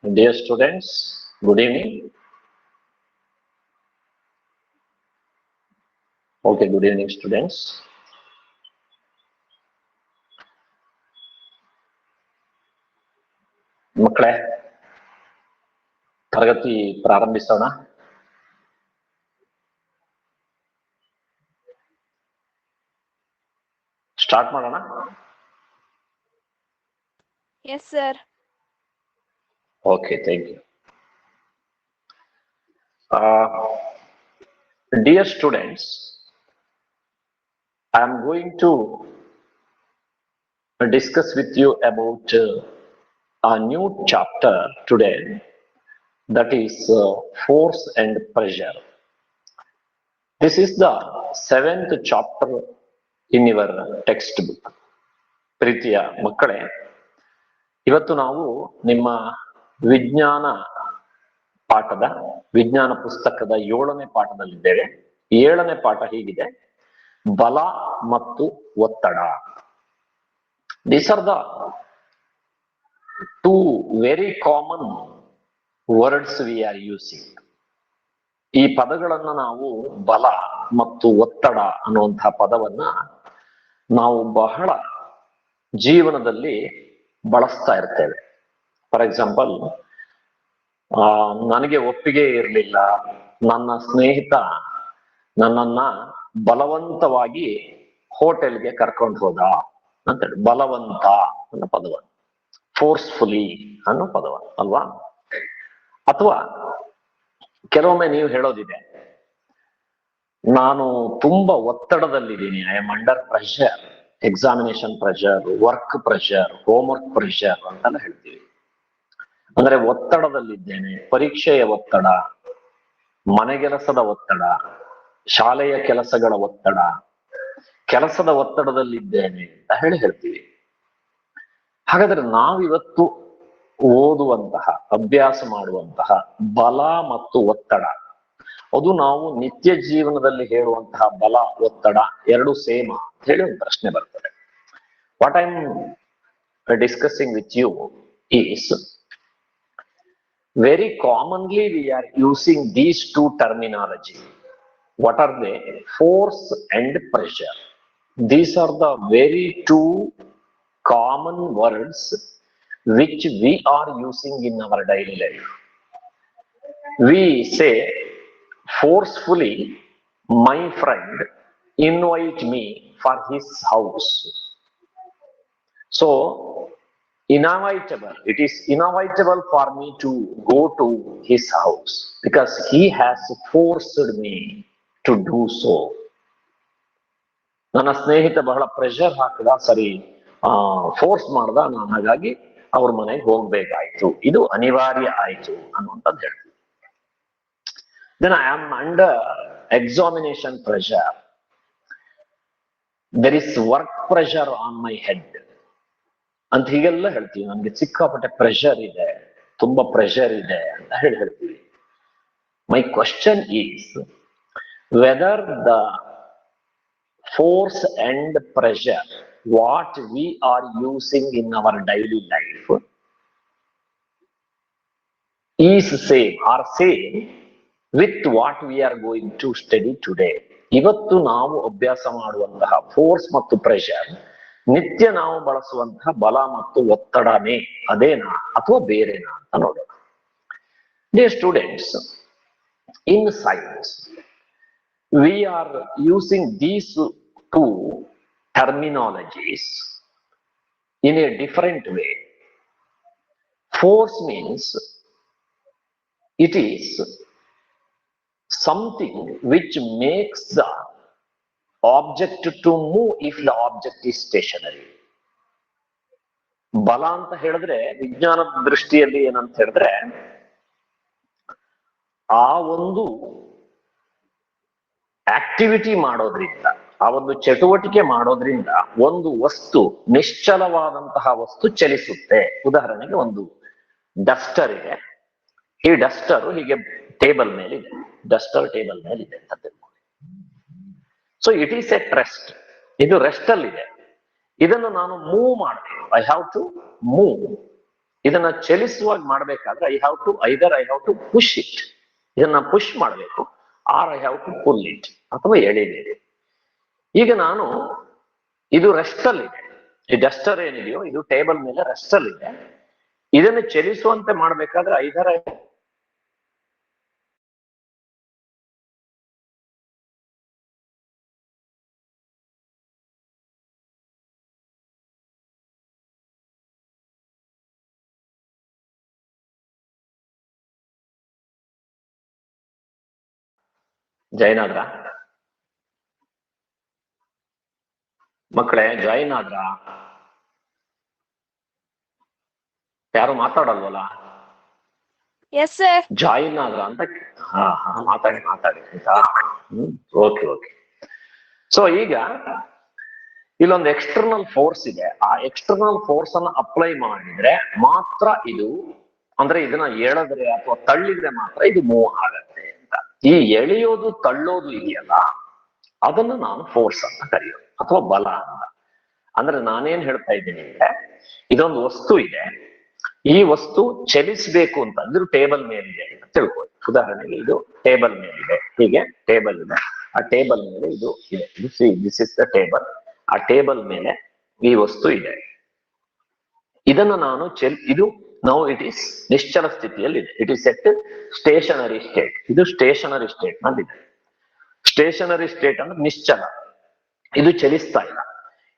Dear students, good evening. Okay, good evening, students. ಮಕ್ಕಳೇ, ತರಗತಿ ಪ್ರಾರಂಭಿಸೋಣ. ಸ್ಟಾರ್ಟ್ ಮಾಡೋಣ. Yes, sir. Okay, thank you. Dear students, I am going to discuss with you about a new chapter today, that is force and pressure. This is the 7th chapter in your textbook. ಪ್ರೀತಿಯ ಮಕ್ಕಳೇ, ಇವತ್ತು ನಾವು ನಿಮ್ಮ ವಿಜ್ಞಾನ ಪುಸ್ತಕದ 7ನೇ ಪಾಠದಲ್ಲಿದ್ದೇವೆ. 7ನೇ ಪಾಠ ಹೀಗಿದೆ: ಬಲ ಮತ್ತು ಒತ್ತಡ. These are the two very common words we are using. ಈ ಪದಗಳನ್ನ ನಾವು ಬಲ ಮತ್ತು ಒತ್ತಡ ಅನ್ನುವಂತಹ ಪದವನ್ನ ನಾವು ಬಹಳ ಜೀವನದಲ್ಲಿ ಬಳಸ್ತಾ ಇರ್ತೇವೆ. ಫಾರ್ ಎಕ್ಸಾಂಪಲ್, ನನಗೆ ಒಪ್ಪಿಗೆ ಇರಲಿಲ್ಲ, ನನ್ನ ಸ್ನೇಹಿತ ನನ್ನನ್ನ ಬಲವಂತವಾಗಿ ಹೋಟೆಲ್ಗೆ ಕರ್ಕೊಂಡು ಹೋದ ಅಂತೇಳಿ ಬಲವಂತ ಅನ್ನೋ ಪದವನ್ನು, ಫೋರ್ಸ್ಫುಲಿ ಅನ್ನೋ ಪದವನ್ನು, ಅಲ್ವಾ? ಅಥವಾ ಕೆಲವೊಮ್ಮೆ ನೀವು ಹೇಳೋದಿದೆ, ನಾನು ತುಂಬಾ ಒತ್ತಡದಲ್ಲಿದ್ದೀನಿ, I am under pressure, examination pressure, work pressure, homework pressure ಅಂತೆಲ್ಲ ಹೇಳ್ತೀವಿ. ಅಂದ್ರೆ ಒತ್ತಡದಲ್ಲಿದ್ದೇನೆ, ಪರೀಕ್ಷೆಯ ಒತ್ತಡ, ಮನೆಗೆಲಸದ ಒತ್ತಡ, ಶಾಲೆಯ ಕೆಲಸಗಳ ಒತ್ತಡ, ಕೆಲಸದ ಒತ್ತಡದಲ್ಲಿದ್ದೇನೆ ಅಂತ ಹೇಳ್ತೀವಿ. ಹಾಗಾದ್ರೆ ನಾವಿವತ್ತು ಓದುವಂತಹ, ಅಭ್ಯಾಸ ಮಾಡುವಂತಹ ಬಲ ಮತ್ತು ಒತ್ತಡ, ಅದು ನಾವು ನಿತ್ಯ ಜೀವನದಲ್ಲಿ ಹೇಳುವಂತಹ ಬಲ ಒತ್ತಡ ಎರಡು ಸೇಮ ಅಂತ ಹೇಳಿ ಒಂದು ಪ್ರಶ್ನೆ ಬರ್ತದೆ. What I am discussing with you is, very commonly we are using these two terminology. What are they? Force and pressure. These are the very two common words which we are using in our daily life. We say forcefully, my friend invite me for his house. So inevitable, it is inevitable for me to go to his house because he has forced me to do so. ನನ್ನ ಸ್ನೇಹಿತ ಬಹಳ pressure ಹಾಕಿದ, ಸರಿ force ಮಾಡ್ದ, ನಾನು ಹಾಗಾಗಿ ಅವ್ರ ಮನೆಗೆ ಹೋಗ್ಬೇಕಾಯ್ತು, ಇದು ಅನಿವಾರ್ಯ ಆಯ್ತು ಅನ್ನುವಂಥದ್ದು ಹೇಳ್ತೀವಿ. Then I am under examination pressure. There is work pressure on my head ಅಂತ ಹೀಗೆಲ್ಲ ಹೇಳ್ತೀವಿ. ನಮ್ಗೆ ಸಿಕ್ಕಾಪಟ್ಟೆ ಪ್ರೆಷರ್ ಇದೆ, ತುಂಬಾ ಪ್ರೆಷರ್ ಇದೆ ಅಂತ ಹೇಳ್ತೀವಿ. My question is whether the force and pressure what we are using in our daily life is same or same with what we are going to study today. ಇವತ್ತು ನಾವು ಅಭ್ಯಾಸ ಮಾಡುವಂತಹ ಫೋರ್ಸ್ ಮತ್ತು ಪ್ರೆಷರ್ ನಿತ್ಯ ನಾವು ಬಳಸುವಂತಹ ಬಲ ಮತ್ತು ಒತ್ತಡನೇ, ಅದೇನಾ ಅಥವಾ ಬೇರೆನಾ ಅಂತ ನೋಡೋಣ. Dear students, in science we are using these two terminologies in a different way. Force means it is something which makes the object to move if the object is stationary. ಬಲ ಅಂತ ಹೇಳಿದ್ರೆ ವಿಜ್ಞಾನದ ದೃಷ್ಟಿಯಲ್ಲಿ ಏನಂತ ಹೇಳಿದ್ರೆ, ಆ ಒಂದು ಆಕ್ಟಿವಿಟಿ ಮಾಡೋದ್ರಿಂದ, ಆ ಒಂದು ಚಟುವಟಿಕೆ ಮಾಡೋದ್ರಿಂದ ಒಂದು ವಸ್ತು, ನಿಶ್ಚಲವಾದಂತಹ ವಸ್ತು ಚಲಿಸುತ್ತೆ. ಉದಾಹರಣೆಗೆ ಒಂದು ಡಸ್ಟರ್ ಇದೆ, ಈ ಡಸ್ಟರ್ ಹೀಗೆ ಟೇಬಲ್ ಮೇಲಿದೆ, ಡಸ್ಟರ್ ಟೇಬಲ್ ಮೇಲಿದೆ ಅಂತ ತಿಳ್ಕೊಳ್ಳಿ. So it is at rest, ಇದು ರೆಸ್ಟ್ ಅಲ್ಲಿ ಇದೆ. ಇದನ್ನು ನಾನು ಮೂವ್ ಮಾಡಬೇಕು, ಐ ಹ್ಯಾವ್ ಟು ಮೂವ್ ಇದನ್ನ ಚಲಿಸುವಾಗ ಮಾಡ್ಬೇಕಾದ್ರೆ I have to push it. ಇದನ್ನ ಪುಷ್ ಮಾಡಬೇಕು, or I have to pull it, ಅಥವಾ ಎಳಿಬೇಕು. ಈಗ ನಾನು ಇದು ರೆಸ್ಟ್ ಅಲ್ಲಿ ಇದೆ, ಈ ಡಸ್ಟರ್ ಏನಿದೆಯೋ ಇದು ಟೇಬಲ್ ಮೇಲೆ ರೆಸ್ಟ್ ಅಲ್ಲಿ ಇದೆ. ಇದನ್ನು ಚಲಿಸುವಂತೆ ಮಾಡ್ಬೇಕಾದ್ರೆ ಐದರ್ ಜಾಯಿನ್ ಆದ್ರ ಮಕ್ಕಳೇ? ಜಾಯಿನ್ ಆದ್ರ? ಯಾರು ಮಾತಾಡಲ್ವಲ್ಲ? Yes sir. ಜಾಯಿನ್ ಆದ್ರ ಅಂತ? ಮಾತಾಡಿ ಆಯ್ತಾ? ಓಕೆ. ಸೊ ಈಗ ಇಲ್ಲೊಂದು ಎಕ್ಸ್ಟರ್ನಲ್ ಫೋರ್ಸ್ ಇದೆ. ಆ ಎಕ್ಸ್ಟರ್ನಲ್ ಫೋರ್ಸ್ ಅನ್ನ ಅಪ್ಲೈ ಮಾಡಿದ್ರೆ ಮಾತ್ರ ಇದು, ಅಂದ್ರೆ ಇದನ್ನ ಎಳೆದ್ರೆ ಅಥವಾ ತಳ್ಳಿದ್ರೆ ಮಾತ್ರ ಇದು ಮೂವ್ ಆಗತ್ತೆ ಅಂತ. ಈ ಎಳೆಯೋದು ತಳ್ಳೋದು ಇದೆಯಲ್ಲ, ಅದನ್ನು ನಾನು ಫೋರ್ಸ್ ಅಂತ ಕರೆಯೋದು ಅಥವಾ ಬಲ ಅಂತ. ಅಂದ್ರೆ ನಾನೇನ್ ಹೇಳ್ತಾ ಇದ್ದೀನಿ ಅಂದ್ರೆ, ಇದೊಂದು ವಸ್ತು ಇದೆ, ಈ ವಸ್ತು ಚಲಿಸ್ಬೇಕು ಅಂತ ಅಂದ್ರೆ ಟೇಬಲ್ ಮೇಲಿದೆ ಅಂತ ತಿಳ್ಕೊಳ್ಳಿ. ಉದಾಹರಣೆಗೆ ಇದು ಟೇಬಲ್ ಮೇಲಿದೆ, ಹೀಗೆ ಟೇಬಲ್ ಇದೆ, ಆ ಟೇಬಲ್ ಮೇಲೆ ಇದು ಇದೆ, ದಿಸ್ ಇಸ್ ದ ಟೇಬಲ್. ಆ ಟೇಬಲ್ ಮೇಲೆ ಈ ವಸ್ತು ಇದೆ. ಇದನ್ನು ನಾನು ಇದು ನಾವು ಇಟ್ ಈಸ್ ನಿಶ್ಚಲ ಸ್ಥಿತಿಯಲ್ಲಿ ಇದೆ. It is set stationary state. ಇದು ಸ್ಟೇಷನರಿ ಸ್ಟೇಟ್ ನಲ್ಲಿದೆ. ಸ್ಟೇಷನರಿ ಸ್ಟೇಟ್ ಅಂದ್ರೆ ನಿಶ್ಚಲ, ಇದು ಚಲಿಸ್ತಾ ಇಲ್ಲ.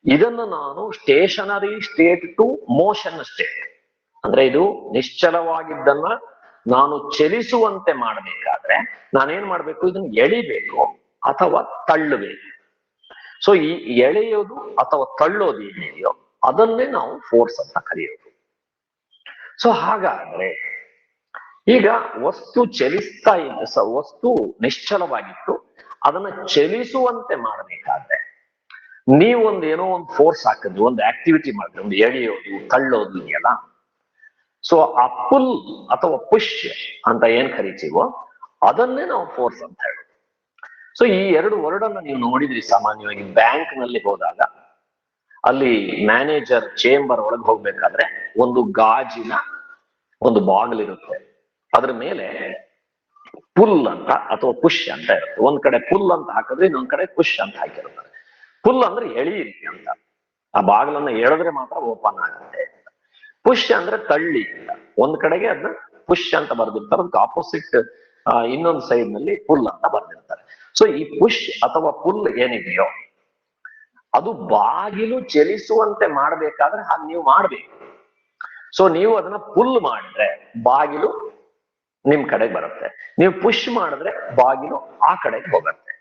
ಇದನ್ನು ನಾನು stationary state to motion state, ಅಂದ್ರೆ ಇದು ನಿಶ್ಚಲವಾಗಿದ್ದನ್ನ ನಾನು ಚಲಿಸುವಂತೆ ಮಾಡಬೇಕಾದ್ರೆ ನಾನೇನ್ ಮಾಡ್ಬೇಕು? ಇದನ್ನ ಎಳಿಬೇಕು ಅಥವಾ ತಳ್ಳಬೇಕು. ಸೊ ಈ ಎಳೆಯೋದು ಅಥವಾ ತಳ್ಳೋದು ಏನಿದೆಯೋ ಅದನ್ನೇ ನಾವು ಫೋರ್ಸ್ ಅಂತ ಕರೆಯೋದು. ಸೊ ಹಾಗಾದ್ರೆ ಈಗ ವಸ್ತು ಚಲಿಸ್ತಾ ಇದೆ, ವಸ್ತು ನಿಶ್ಚಲವಾಗಿತ್ತು, ಅದನ್ನ ಚಲಿಸುವಂತೆ ಮಾಡಬೇಕಾದ್ರೆ ನೀವು ಏನೋ ಒಂದು ಫೋರ್ಸ್ ಹಾಕಿದ್ರಿ, ಒಂದು ಆಕ್ಟಿವಿಟಿ ಮಾಡಿದ್ರಿ, ಒಂದು ಎಳೆಯೋದು ತಳ್ಳೋದು ಇದೆಯಲ್ಲ. ಸೊ ಆ ಪುಲ್ ಅಥವಾ ಪುಷ್ ಅಂತ ಏನ್ ಕರಿತೀವೋ ಅದನ್ನೇ ನಾವು ಫೋರ್ಸ್ ಅಂತ ಹೇಳೋದು. ಸೊ ಈ ಎರಡು ವರ್ಡ್ ಅನ್ನ ನೀವು ನೋಡಿದ್ರಿ ಸಾಮಾನ್ಯವಾಗಿ ಬ್ಯಾಂಕ್ ನಲ್ಲಿ ಹೋದಾಗ, ಅಲ್ಲಿ ಮ್ಯಾನೇಜರ್ ಚೇಂಬರ್ ಒಳಗೆ ಹೋಗ್ಬೇಕಾದ್ರೆ ಒಂದು ಗಾಜಿನ ಒಂದು ಬಾಗಿಲಿರುತ್ತೆ, ಅದ್ರ ಮೇಲೆ ಪುಲ್ ಅಂತ ಅಥವಾ ಪುಷ್ ಅಂತ ಇರುತ್ತೆ. ಒಂದ್ ಕಡೆ ಪುಲ್ ಅಂತ ಹಾಕಿದ್ರೆ ಇನ್ನೊಂದ್ ಕಡೆ ಪುಷ್ ಅಂತ ಹಾಕಿರ್ತಾರೆ. ಪುಲ್ ಅಂದ್ರೆ ಎಳೀರಿ ಅಂತ, ಆ ಬಾಗಿಲನ್ನ ಎಳೆದ್ರೆ ಮಾತ್ರ ಓಪನ್ ಆಗುತ್ತೆ. ಪುಷ್ ಅಂದ್ರೆ ತಳ್ಳಿ ಅಂತ, ಒಂದ್ ಕಡೆಗೆ ಅದನ್ನ ಪುಷ್ ಅಂತ ಬರ್ದಿರ್ತಾರೆ, ಅದಕ್ಕೆ ಆಪೋಸಿಟ್ ಇನ್ನೊಂದು ಸೈಡ್ ನಲ್ಲಿ ಪುಲ್ ಅಂತ ಬರ್ದಿರ್ತಾರೆ. ಸೊ ಈ ಪುಷ್ ಅಥವಾ ಪುಲ್ ಏನಿದೆಯೋ ಅದು ಬಾಗಿಲು ಚಲಿಸುವಂತೆ ಮಾಡ್ಬೇಕಾದ್ರೆ ಹಾಗೆ ನೀವು ಮಾಡ್ಬೇಕು. ಸೊ ನೀವು ಅದನ್ನ ಪುಲ್ ಮಾಡಿದ್ರೆ ಬಾಗಿಲು ನಿಮ್ ಕಡೆಗೆ ಬರುತ್ತೆ, ನೀವು ಪುಷ್ ಮಾಡಿದ್ರೆ ಬಾಗಿಲು ಆ ಕಡೆಗೆ ಹೋಗುತ್ತೆ.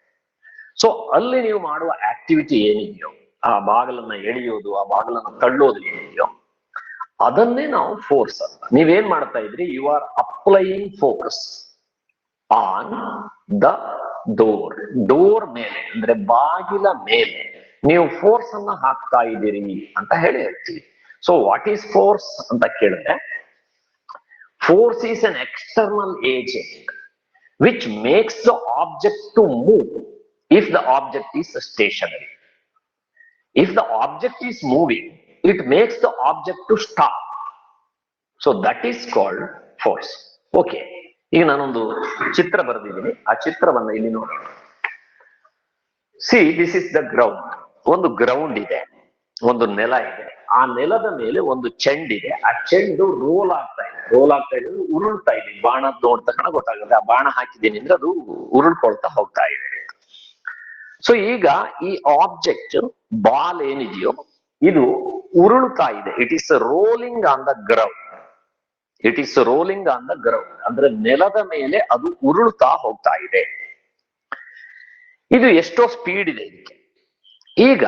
ಸೊ ಅಲ್ಲಿ ನೀವು ಮಾಡುವ ಆಕ್ಟಿವಿಟಿ ಏನಿದೆಯೋ, ಆ ಬಾಗಿಲನ್ನ ಎಳೆಯೋದು, ಆ ಬಾಗಿಲನ್ನ ತಳ್ಳೋದು ಏನಿದೆಯೋ ಅದನ್ನೇ ನಾವು ಫೋರ್ಸ್ ಅಂತ. ನೀವೇನ್ ಮಾಡ್ತಾ ಇದ್ರಿ? You are applying force on the door ಮೇಲೆ, ಅಂದ್ರೆ ಬಾಗಿಲ ಮೇಲೆ ನೀವು ಫೋರ್ಸ್ ಅನ್ನ ಹಾಕ್ತಾ ಇದ್ದೀರಿ ಅಂತ ಹೇಳ್ತೀವಿ. ಸೊ ವಾಟ್ ಈಸ್ ಫೋರ್ಸ್ ಅಂತ ಕೇಳಿದ್ರೆ, force is an external agent which makes the object to move if the object is stationary. If the object is moving, it makes the object to stop. So that is called force. Okay. ಈಗ ನಾನೊಂದು ಚಿತ್ರ ಬರೆದಿದ್ದೀನಿ, ಆ ಚಿತ್ರವನ್ನ ಇಲ್ಲಿ ನೋಡೋಣ. See, this is the ground. ಒಂದು ground ಇದೆ, ಒಂದು ನೆಲ ಇದೆ. ಆ ನೆಲದ ಮೇಲೆ ಒಂದು ಚೆಂಡಿದೆ. ಆ ಚೆಂಡು ರೋಲ್ ಆಗ್ತಾ ಇದೆ, ಉರುಳ್ತಾ ಇದೆ. ಬಾಣ ನೋಡ್ದ ತಕ್ಷಣ ಗೊತ್ತಾಗುತ್ತೆ, ಆ ಬಾಣ ಹಾಕಿದ್ದೀನಿ ಅಂದ್ರೆ ಅದು ಉರುಳ್ಕೊಳ್ತಾ ಹೋಗ್ತಾ ಇದೆ. ಸೊ ಈಗ ಈ ಆಬ್ಜೆಕ್ಟ್ ಬಾಲ್ ಏನಿದೆಯೋ ಇದು ಉರುಳ್ತಾ ಇದೆ. It is rolling on the ground. ಅಂದ್ರೆ ನೆಲದ ಮೇಲೆ ಅದು ಉರುಳ್ತಾ ಹೋಗ್ತಾ ಇದೆ. ಇದು ಎಷ್ಟೋ ಸ್ಪೀಡ್ ಇದೆ ಇದಕ್ಕೆ. ಈಗ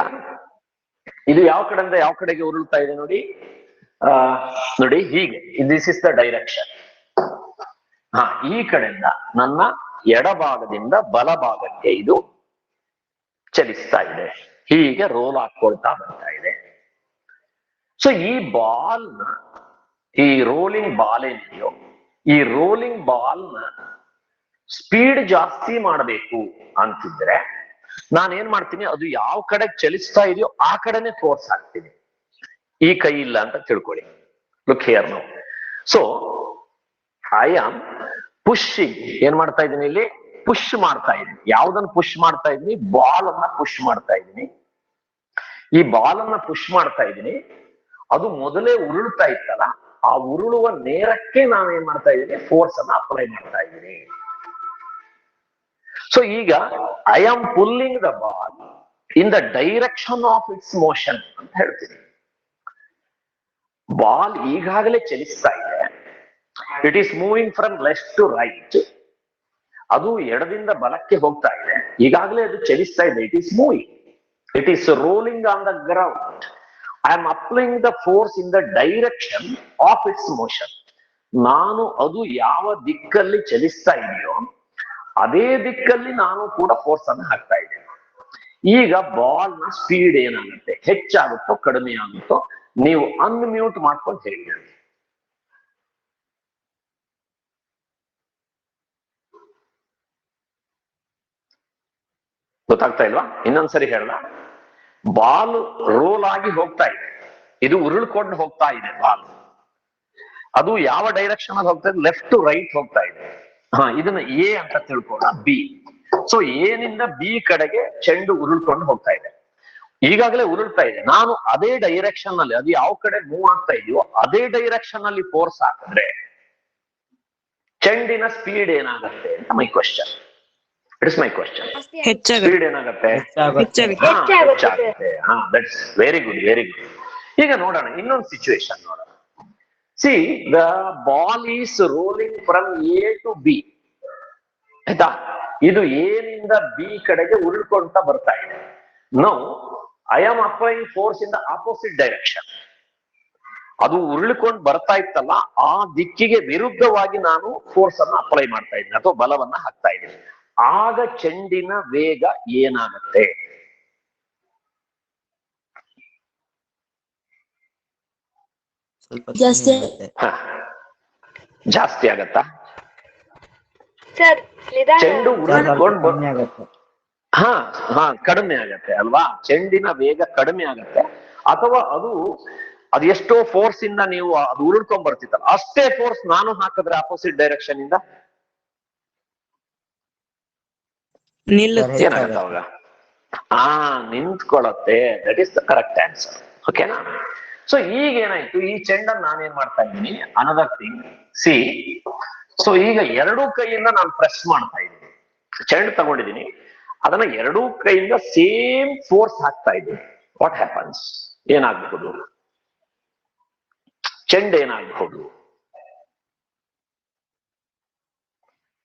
ಇದು ಯಾವ ಕಡೆಯಿಂದ ಯಾವ ಕಡೆಗೆ ಉರುಳ್ತಾ ಇದೆ ನೋಡಿ. ನೋಡಿ ಹೀಗೆ, ದಿಸ್ ಇಸ್ ದ ಡೈರೆಕ್ಷನ್. ಈ ಕಡೆಯಿಂದ ನನ್ನ ಎಡಭಾಗದಿಂದ ಬಲಭಾಗಕ್ಕೆ ಇದು ಚಲಿಸ್ತಾ ಇದೆ, ಹೀಗೆ ರೋಲ್ ಹಾಕೊಳ್ತಾ ಬರ್ತಾ ಇದೆ. ಸೊ ಈ ಬಾಲ್ನ, ಈ ರೋಲಿಂಗ್ ಬಾಲ್ ಏನಿದೆಯೋ, ಈ ರೋಲಿಂಗ್ ಬಾಲ್ನ ಸ್ಪೀಡ್ ಜಾಸ್ತಿ ಮಾಡಬೇಕು ಅಂತಿದ್ರೆ ನಾನೇನ್ ಮಾಡ್ತೀನಿ? ಅದು ಯಾವ ಕಡೆ ಚಲಿಸ್ತಾ ಇದೆಯೋ ಆ ಕಡೆನೆ ಫೋರ್ಸ್ ಹಾಕ್ತೀನಿ. ಈ ಕೈ ಇಲ್ಲ ಅಂತ ತಿಳ್ಕೊಳ್ಳಿ. ಲುಕ್ ಹಿಯರ್ ನಾವು, ಸೊ ಐ ಆಮ್ ಪುಷಿಂಗ್, ಏನ್ ಮಾಡ್ತಾ ಇದ್ದೀನಿ ಇಲ್ಲಿ? ಪುಷ್ ಮಾಡ್ತಾ ಇದ್ದೀನಿ. ಯಾವ್ದನ್ನ ಪುಷ್ ಮಾಡ್ತಾ ಇದ್ದೀನಿ? ಬಾಲ್ ಅನ್ನ ಪುಷ್ ಮಾಡ್ತಾ ಇದ್ದೀನಿ. ಈ ಬಾಲ್ ಅನ್ನ ಪುಷ್ ಮಾಡ್ತಾ ಇದ್ದೀನಿ, ಅದು ಮೊದಲೇ ಉರುಳ್ತಾ ಇತ್ತಲ್ಲ, ಆ ಉರುಳುವ ನೇರಕ್ಕೆ ನಾನು ಏನ್ ಮಾಡ್ತಾ ಇದ್ದೀನಿ? ಫೋರ್ಸ್ ಅನ್ನ ಅಪ್ಲೈ ಮಾಡ್ತಾ ಇದ್ದೀನಿ. ಸೊ ಈಗ I am pulling the ball in the direction of its motion ಅಂತ ಹೇಳ್ತೀನಿ. ಬಾಲ್ ಈಗಾಗಲೇ ಚಲಿಸ್ತಾ ಇದೆ. It is moving from left to right. ಅದು ಎಡದಿಂದ ಬಲಕ್ಕೆ ಹೋಗ್ತಾ ಇದೆ. ಈಗಾಗಲೇ ಅದು ಚಲಿಸ್ತಾ ಇದೆ. It is moving. It is rolling on the ground. I am applying the force in the direction of its motion. ನಾನು ಅದು ಯಾವ ದಿಕ್ಕಲ್ಲಿ ಚಲಿಸ್ತಾ ಇದೆಯೋ ಅದೇ ದಿಕ್ಕಲ್ಲಿ ನಾನು ಕೂಡ ಫೋರ್ಸ್ ಅನ್ನು ಹಾಕ್ತಾ ಇದ್ದೇನೆ. ಈಗ ಬಾಲ್ ನ ಸ್ಪೀಡ್ ಏನಾಗುತ್ತೆ? ಹೆಚ್ಚಾಗುತ್ತೋ ಕಡಿಮೆ ಆಗುತ್ತೋ ನೀವು ಅನ್ಮ್ಯೂಟ್ ಮಾಡ್ಕೊಂಡು ಹೇಳಿ. ಗೊತ್ತಾಗ್ತಾ ಇಲ್ವಾ? ಇನ್ನೊಂದ್ಸರಿ ಹೇಳ. ಬಾಲ್ ರೋಲ್ ಆಗಿ ಹೋಗ್ತಾ ಇದೆ, ಇದು ಉರುಳ್ಕೊಂಡು ಹೋಗ್ತಾ ಇದೆ ಬಾಲ್. ಅದು ಯಾವ ಡೈರೆಕ್ಷನ್ ಅಲ್ಲಿ ಹೋಗ್ತಾ ಇದೆ? ಲೆಫ್ಟ್ ಟು ರೈಟ್ ಹೋಗ್ತಾ ಇದೆ. ಇದನ್ನ ಎ ಅಂತ ತಿಳ್ಕೊಳ್ಳೋಣ, ಬಿ. ಸೊ ಎ ನಿಂದ ಬಿ ಕಡೆಗೆ ಚೆಂಡು ಉರುಳ್ಕೊಂಡು ಹೋಗ್ತಾ ಇದೆ. ಈಗಾಗಲೇ ಉರುಳ್ತಾ ಇದೆ. ನಾನು ಅದೇ ಡೈರೆಕ್ಷನ್ ಅಲ್ಲಿ, ಅದು ಯಾವ ಕಡೆ ಮೂವ್ ಆಗ್ತಾ ಇದೆಯೋ ಅದೇ ಡೈರೆಕ್ಷನ್ ಅಲ್ಲಿ ಫೋರ್ಸ್ ಹಾಕಿದ್ರೆ ಚೆಂಡಿನ ಸ್ಪೀಡ್ ಏನಾಗುತ್ತೆ ಅಂತ my question. It is my question. Speed ಏನಾಗುತ್ತೆ? ಹೆಚ್ಚಾಗುತ್ತೆ. That's very good, very good. ಈಗ ನೋಡೋಣ ಇನ್ನೊಂದು ಸಿಚುವೇಶನ್ ನೋಡೋಣ. See, the ball is rolling from A to B. ಆಯ್ತಾ? ಇದು ಎ ನಿಂದ ಬಿ ಕಡೆಗೆ ಉರುಳ್ಕೊಂತ ಬರ್ತಾ ಇದೆ. Now I am applying force in the opposite direction. ಅದು ಉರುಳಿಕೊಂಡು ಬರ್ತಾ ಇತ್ತಲ್ಲ, ಆ ದಿಕ್ಕಿಗೆ ವಿರುದ್ಧವಾಗಿ ನಾನು ಫೋರ್ಸ್ ಅನ್ನ ಅಪ್ಲೈ ಮಾಡ್ತಾ ಇದ್ದೀನಿ ಅಥವಾ ಬಲವನ್ನ ಹಾಕ್ತಾ ಇದ್ದೀನಿ. ಆಗ ಚೆಂಡಿನ ವೇಗ ಏನಾಗುತ್ತೆ? ಜಾಸ್ತಿ ಆಗತ್ತಾ? ಚೆಂಡು ಉರುಳಿಕೊಂಡು ಕಡಿಮೆ ಆಗತ್ತೆ ಅಲ್ವಾ? ಚೆಂಡಿನ ವೇಗ ಕಡಿಮೆ ಆಗತ್ತೆ. ಅಥವಾ ಅದು ಎಷ್ಟೋ ಫೋರ್ಸ್ ಇಂದ ನೀವು ಅದು ಉರುಳ್ಕೊಂಡ್ ಬರ್ತಿತ್ತಲ್ಲ, ಅಷ್ಟೇ ಫೋರ್ಸ್ ನಾನು ಹಾಕಿದ್ರೆ ಆಪೋಸಿಟ್ ಡೈರೆಕ್ಷನ್ ಇಂದ ಏನಾಗತ್ತೆ ಅವಾಗ? ನಿಂತ್ಕೊಳ್ಳತ್ತೆ. That is the correct answer. ಓಕೆನಾ? ಸೊ ಈಗ ಏನಾಯ್ತು? ಈ ಚೆಂಡನ್ನು ನಾನೇನ್ ಮಾಡ್ತಾ ಇದ್ದೀನಿ? Another thing, C. ಸೊ ಈಗ ಎರಡೂ ಕೈಯಿಂದ ನಾನು ಪ್ರೆಸ್ ಮಾಡ್ತಾ ಇದ್ದೀನಿ. ಚೆಂಡು ತಗೊಂಡಿದ್ದೀನಿ, ಅದನ್ನ ಎರಡೂ ಕೈಯಿಂದ ಸೇಮ್ ಫೋರ್ಸ್ ಹಾಕ್ತಾ ಇದ್ದೀನಿ. What happens? ಏನಾಗಬಹುದು? ಚೆಂಡು ಏನಾಗಬಹುದು?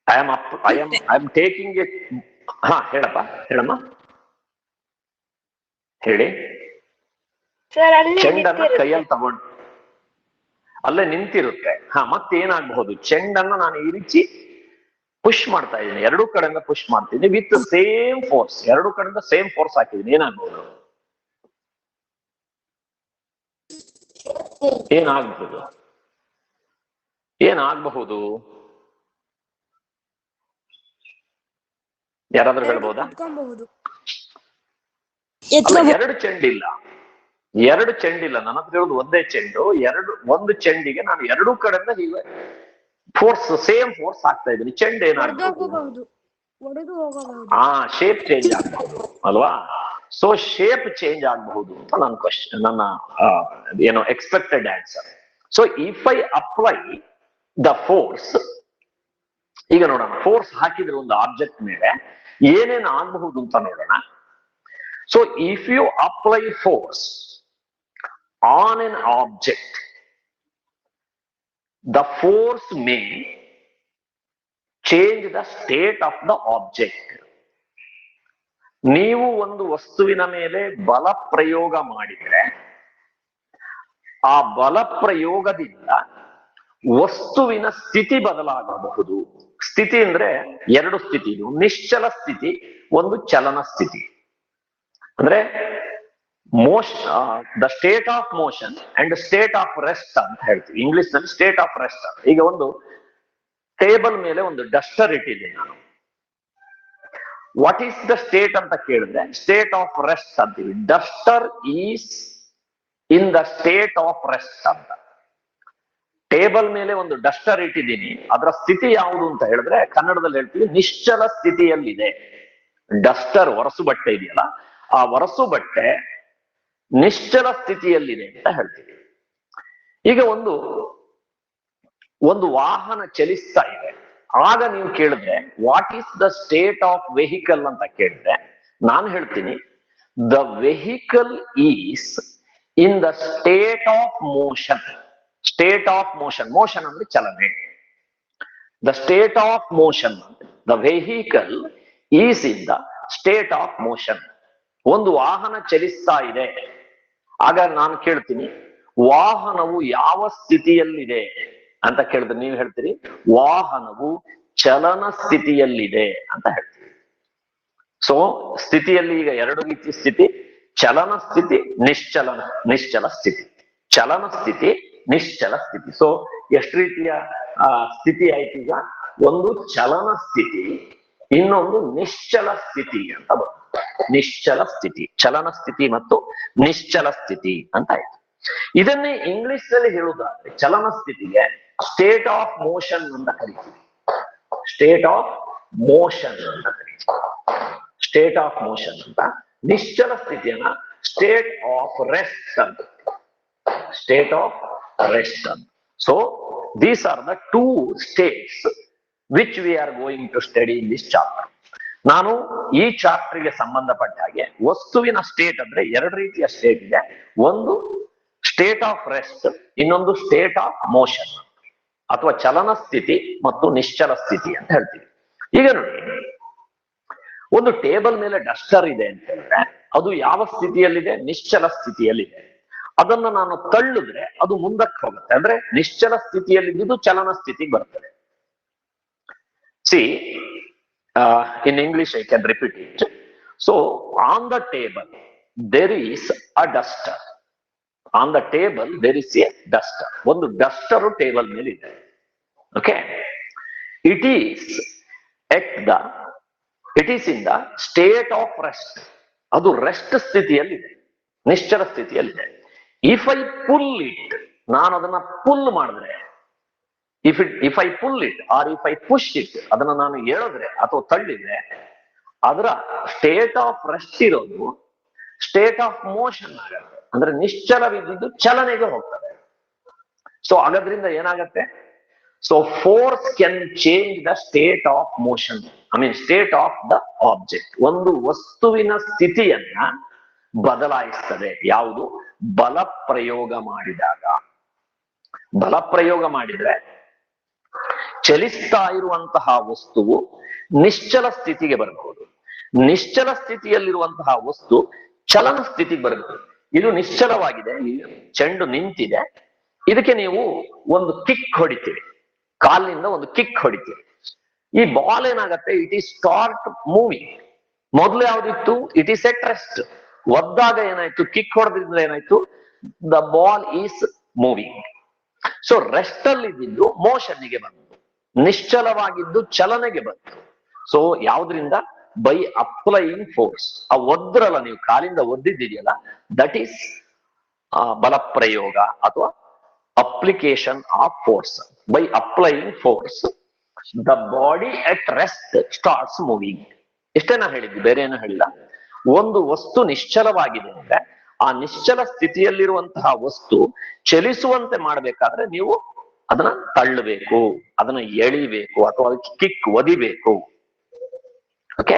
I am taking A. ಹೇಳಪ್ಪ, ಹೇಳಮ್ಮ, ಹೇಳಿ. ಚೆಂಡನ್ನ ಕೈಯಲ್ಲಿ ತಗೊಂಡು ಅಲ್ಲೇ ನಿಂತಿರುತ್ತೆ. ಮತ್ತೇನಾಗಬಹುದು? ಚೆಂಡನ್ನ ನಾನು ಇರಿಚಿ ಪುಷ್ ಮಾಡ್ತಾ ಇದ್ದೀನಿ, ಎರಡೂ ಕಡೆಯಿಂದ ಪುಷ್ ಮಾಡ್ತೀನಿ ವಿತ್ ಸೇಮ್ ಫೋರ್ಸ್. ಎರಡೂ ಕಡೆಯಿಂದ ಸೇಮ್ ಫೋರ್ಸ್ ಹಾಕಿದ್ದೀನಿ. ಏನಾಗಬಹುದು? ಏನಾಗಬಹುದು? ಏನಾಗಬಹುದು? ಯಾರಾದ್ರೂ ಹೇಳ್ಬೋದಾ? ಎರಡು ಚೆಂಡಿಲ್ಲ, ಎರಡು ಚೆಂಡಿಲ್ಲ. ನನ್ನ ಹತ್ರ ಇರೋದು ಒಂದೇ ಚೆಂಡು. ಒಂದು ಚೆಂಡಿಗೆ ನಾನು ಎರಡೂ ಕಡೆಯಿಂದ ಹೀಗೆ ಫೋರ್ಸ್, ಸೇಮ್ ಫೋರ್ಸ್ ಹಾಕ್ತಾ ಇದ್ದೀನಿ. ಚೆಂಡು ಏನಾಗಬಹುದು? ಶೇಪ್ ಚೇಂಜ್ ಆಗಬಹುದು ಅಲ್ವಾ? ಸೊ ಶೇಪ್ ಚೇಂಜ್ ಆಗಬಹುದು ಅಂತ ನನ್ನ ಕ್ವಶನ್, ನನ್ನ expected answer. So if I apply the force, ಈಗ ನೋಡೋಣ, ಫೋರ್ಸ್ ಹಾಕಿದ್ರೆ ಒಂದು ಆಬ್ಜೆಕ್ಟ್ ಮೇಲೆ ಏನೇನು ಆಗಬಹುದು ಅಂತ ನೋಡೋಣ. So if you apply force on an object, the force may change the state of the object. ನೀವು ಒಂದು ವಸ್ತುವಿನ ಮೇಲೆ ಬಲ ಪ್ರಯೋಗ ಮಾಡಿದ್ರೆ ಆ ಬಲ ಪ್ರಯೋಗದಿಂದ ವಸ್ತುವಿನ ಸ್ಥಿತಿ ಬದಲಾಗಬಹುದು. ಸ್ಥಿತಿ ಅಂದ್ರೆ ಎರಡು ಸ್ಥಿತಿ. ನಿಶ್ಚಲ ಸ್ಥಿತಿ, ಒಂದು ಚಲನ ಸ್ಥಿತಿ. ಅಂದ್ರೆ the state of motion and state of rest ಅಂತ ಹೇಳ್ತೀವಿ ಇಂಗ್ಲಿಷ್ ನಲ್ಲಿ. State of rest. ಈಗ ಒಂದು ಟೇಬಲ್ ಮೇಲೆ ಒಂದು ಡಸ್ಟರ್ ಇಟ್ಟಿದ್ದೀನಿ ನಾನು. ವಾಟ್ ಈಸ್ ದ ಸ್ಟೇಟ್ ಅಂತ ಕೇಳಿದ್ರೆ ಸ್ಟೇಟ್ ಆಫ್ ರೆಸ್ಟ್ ಅಂತೀವಿ. Duster is in the state of rest ಅಂತ. ಟೇಬಲ್ ಮೇಲೆ ಒಂದು ಡಸ್ಟರ್ ಇಟ್ಟಿದ್ದೀನಿ, ಅದರ ಸ್ಥಿತಿ ಯಾವುದು ಅಂತ ಹೇಳಿದ್ರೆ ಕನ್ನಡದಲ್ಲಿ ಹೇಳ್ತೀವಿ ನಿಶ್ಚಲ ಸ್ಥಿತಿಯಲ್ಲಿದೆ. ಡಸ್ಟರ್ ಒರಸು ಬಟ್ಟೆ ಇದೆಯಲ್ಲ, ಆ ಒರಸು ಬಟ್ಟೆ ನಿಶ್ಚಲ ಸ್ಥಿತಿಯಲ್ಲಿದೆ ಅಂತ ಹೇಳ್ತೀವಿ. ಈಗ ಒಂದು ವಾಹನ ಚಲಿಸ್ತಾ ಇದೆ, ಆಗ ನೀವು ಕೇಳಿದ್ರೆ what is the state of vehicle ಅಂತ ಕೇಳಿದ್ರೆ ನಾನು ಹೇಳ್ತೀನಿ the vehicle is in the state of motion. State of motion, motion ಅಂದ್ರೆ ಚಲನೆ. The state of motion, the vehicle is in the state of motion. ಒಂದು ವಾಹನ ಚಲಿಸ್ತಾ ಇದೆ, ಆಗ ನಾನು ಕೇಳ್ತೀನಿ ವಾಹನವು ಯಾವ ಸ್ಥಿತಿಯಲ್ಲಿದೆ ಅಂತ ಕೇಳಿದ್ರೆ ನೀವು ಹೇಳ್ತೀರಿ ವಾಹನವು ಚಲನ ಸ್ಥಿತಿಯಲ್ಲಿದೆ ಅಂತ ಹೇಳ್ತೀವಿ. ಸೊ ಸ್ಥಿತಿಯಲ್ಲಿ ಈಗ ಎರಡು ರೀತಿ ಸ್ಥಿತಿ, ಚಲನ ಸ್ಥಿತಿ, ನಿಶ್ಚಲ ಸ್ಥಿತಿ. ಚಲನ ಸ್ಥಿತಿ, ನಿಶ್ಚಲ ಸ್ಥಿತಿ. ಸೊ ಎಷ್ಟು ರೀತಿಯ ಸ್ಥಿತಿ ಆಯ್ತು ಈಗ? ಒಂದು ಚಲನ ಸ್ಥಿತಿ, ಇನ್ನೊಂದು ನಿಶ್ಚಲ ಸ್ಥಿತಿ ಅಂತ ಬರುತ್ತೆ. ನಿಶ್ಚಲ ಸ್ಥಿತಿ, ಚಲನ ಸ್ಥಿತಿ ಮತ್ತು ನಿಶ್ಚಲ ಸ್ಥಿತಿ ಅಂತ ಆಯ್ತು. ಇದನ್ನೇ ಇಂಗ್ಲಿಷ್ ನಲ್ಲಿ ಹೇಳುವುದಾದ್ರೆ ಚಲನ ಸ್ಥಿತಿಗೆ ಸ್ಟೇಟ್ ಆಫ್ ಮೋಷನ್ ಅಂತ ಕರಿತೀವಿ. ಸ್ಟೇಟ್ ಆಫ್ ಮೋಷನ್ ಅಂತ ಕರಿತೀವಿ. ಸ್ಟೇಟ್ ಆಫ್ ಮೋಷನ್ ಅಂತ. ನಿಶ್ಚಲ ಸ್ಥಿತಿಯನ್ನ ಸ್ಟೇಟ್ ಆಫ್ ರೆಸ್ಟ್ ಅಂತ. ಸ್ಟೇಟ್ ಆಫ್ ರೆಸ್ಟ್ ಅಂತ. So these are the two states which we are going to study in this chapter. ನಾನು ಈ ಚಾಪ್ಟರ್ಗೆ ಸಂಬಂಧಪಟ್ಟ ಹಾಗೆ ವಸ್ತುವಿನ ಸ್ಟೇಟ್ ಅಂದ್ರೆ ಎರಡು ರೀತಿಯ ಸ್ಟೇಟ್ ಇದೆ. ಒಂದು ಸ್ಟೇಟ್ ಆಫ್ ರೆಸ್ಟ್, ಇನ್ನೊಂದು ಸ್ಟೇಟ್ ಆಫ್ ಮೋಷನ್ ಅಥವಾ ಚಲನ ಸ್ಥಿತಿ ಮತ್ತು ನಿಶ್ಚಲ ಸ್ಥಿತಿ ಅಂತ ಹೇಳ್ತೀವಿ. ಈಗ ನೋಡಿ, ಒಂದು ಟೇಬಲ್ ಮೇಲೆ ಡಸ್ಟರ್ ಇದೆ ಅಂತ ಹೇಳಿದ್ರೆ ಅದು ಯಾವ ಸ್ಥಿತಿಯಲ್ಲಿದೆ? ನಿಶ್ಚಲ ಸ್ಥಿತಿಯಲ್ಲಿದೆ. ಅದನ್ನು ನಾನು ತಳ್ಳಿದ್ರೆ ಅದು ಮುಂದಕ್ಕೆ ಹೋಗುತ್ತೆ, ಅಂದ್ರೆ ನಿಶ್ಚಲ ಸ್ಥಿತಿಯಲ್ಲಿದ್ದು ಚಲನ ಸ್ಥಿತಿಗೆ ಬರ್ತದೆ. C in English I can repeat it. So on the table there is a duster. On the table there is a duster. ಒಂದು ಡಸ್ಟರ್ ಟೇಬಲ್ ಮೇಲೆ ಇದೆ. Okay, it is in the state of rest. ಅದು rest ಸ್ಥಿತಿಯಲ್ಲಿದೆ, ನಿಶ್ಚಲ ಸ್ಥಿತಿಯಲ್ಲಿದೆ. If I pull it, ನಾನು ಅದನ್ನ full ಮಾಡಿದ್ರೆ, if I pull it or if I push it, ಅದನ್ನ ನಾನು ಎಳೆದ್ರೆ ಅಥವಾ ತಳ್ಳಿದ್ರೆ ಅದರ ಸ್ಟೇಟ್ ಆಫ್ ರೆಸ್ಟ್ ಇರೋದು ಸ್ಟೇಟ್ ಆಫ್ ಮೋಷನ್ ಆಗುತ್ತೆ, ಅಂದ್ರೆ ನಿಶ್ಚಲವಿದ್ದು ಚಲನೆಗೆ ಹೋಗ್ತದೆ. ಸೊ ಹಾಗಾದ್ರಿಂದ ಏನಾಗತ್ತೆ? So force can change the state of motion, I mean state of the object. ಒಂದು ವಸ್ತುವಿನ ಸ್ಥಿತಿಯನ್ನ ಬದಲಾಯಿಸ್ತದೆ. ಯಾವುದು? ಬಲ ಪ್ರಯೋಗ ಮಾಡಿದಾಗ. ಬಲ ಪ್ರಯೋಗ ಮಾಡಿದ್ರೆ ಚಲಿಸ್ತಾ ಇರುವಂತಹ ವಸ್ತುವು ನಿಶ್ಚಲ ಸ್ಥಿತಿಗೆ ಬರಬಹುದು, ನಿಶ್ಚಲ ಸ್ಥಿತಿಯಲ್ಲಿರುವಂತಹ ವಸ್ತು ಚಲನ ಸ್ಥಿತಿಗೆ ಬರಬಹುದು. ಇದು ನಿಶ್ಚಲವಾಗಿದೆ, ಚೆಂಡು ನಿಂತಿದೆ, ಇದಕ್ಕೆ ನೀವು ಒಂದು ಕಿಕ್ ಹೊಡಿತೀರಿ, ಕಾಲಿನಿಂದ ಒಂದು ಕಿಕ್ ಹೊಡಿತೀರಿ. ಈ ಬಾಲ್ ಏನಾಗತ್ತೆ? It is start moving. ಮೊದಲು ಯಾವ್ದಿತ್ತು? It is at rest. ಒದ್ದಾಗ ಏನಾಯ್ತು? ಕಿಕ್ ಹೊಡೆದ್ರಿಂದ ಏನಾಯ್ತು? The ball is moving. So rest ಅಲ್ಲಿ ಇದ್ದಿದ್ದು ಮೋಷನ್ನಿಗೆ ಬಂತು, ನಿಶ್ಚಲವಾಗಿದ್ದು ಚಲನೆಗೆ ಬಂತು. ಸೊ ಯಾವ್ದ್ರಿಂದ? By applying force. ಆ ಒದ್ರಲ್ಲ, ನೀವು ಕಾಲಿಂದ ಒದ್ದಿದ್ದೀಯಲ್ಲ, ದಟ್ ಈಸ್ ಬಲ ಪ್ರಯೋಗ ಅಥವಾ application of force. By applying force the body at rest starts moving. ಇಷ್ಟೇನಾ ಹೇಳಿದ್ದು, ಬೇರೆ ಏನೋ ಹೇಳಿಲ್ಲ. ಒಂದು ವಸ್ತು ನಿಶ್ಚಲವಾಗಿದೆ ಅಂದ್ರೆ ಆ ನಿಶ್ಚಲ ಸ್ಥಿತಿಯಲ್ಲಿರುವಂತಹ ವಸ್ತು ಚಲಿಸುವಂತೆ ಮಾಡ್ಬೇಕಾದ್ರೆ ನೀವು ಅದನ್ನ ತಳ್ಳಬೇಕು, ಅದನ್ನ ಎಳಿಬೇಕು ಅಥವಾ ಅದಕ್ಕೆ ಕಿಕ್ ಒದಿಬೇಕು. ಓಕೆ,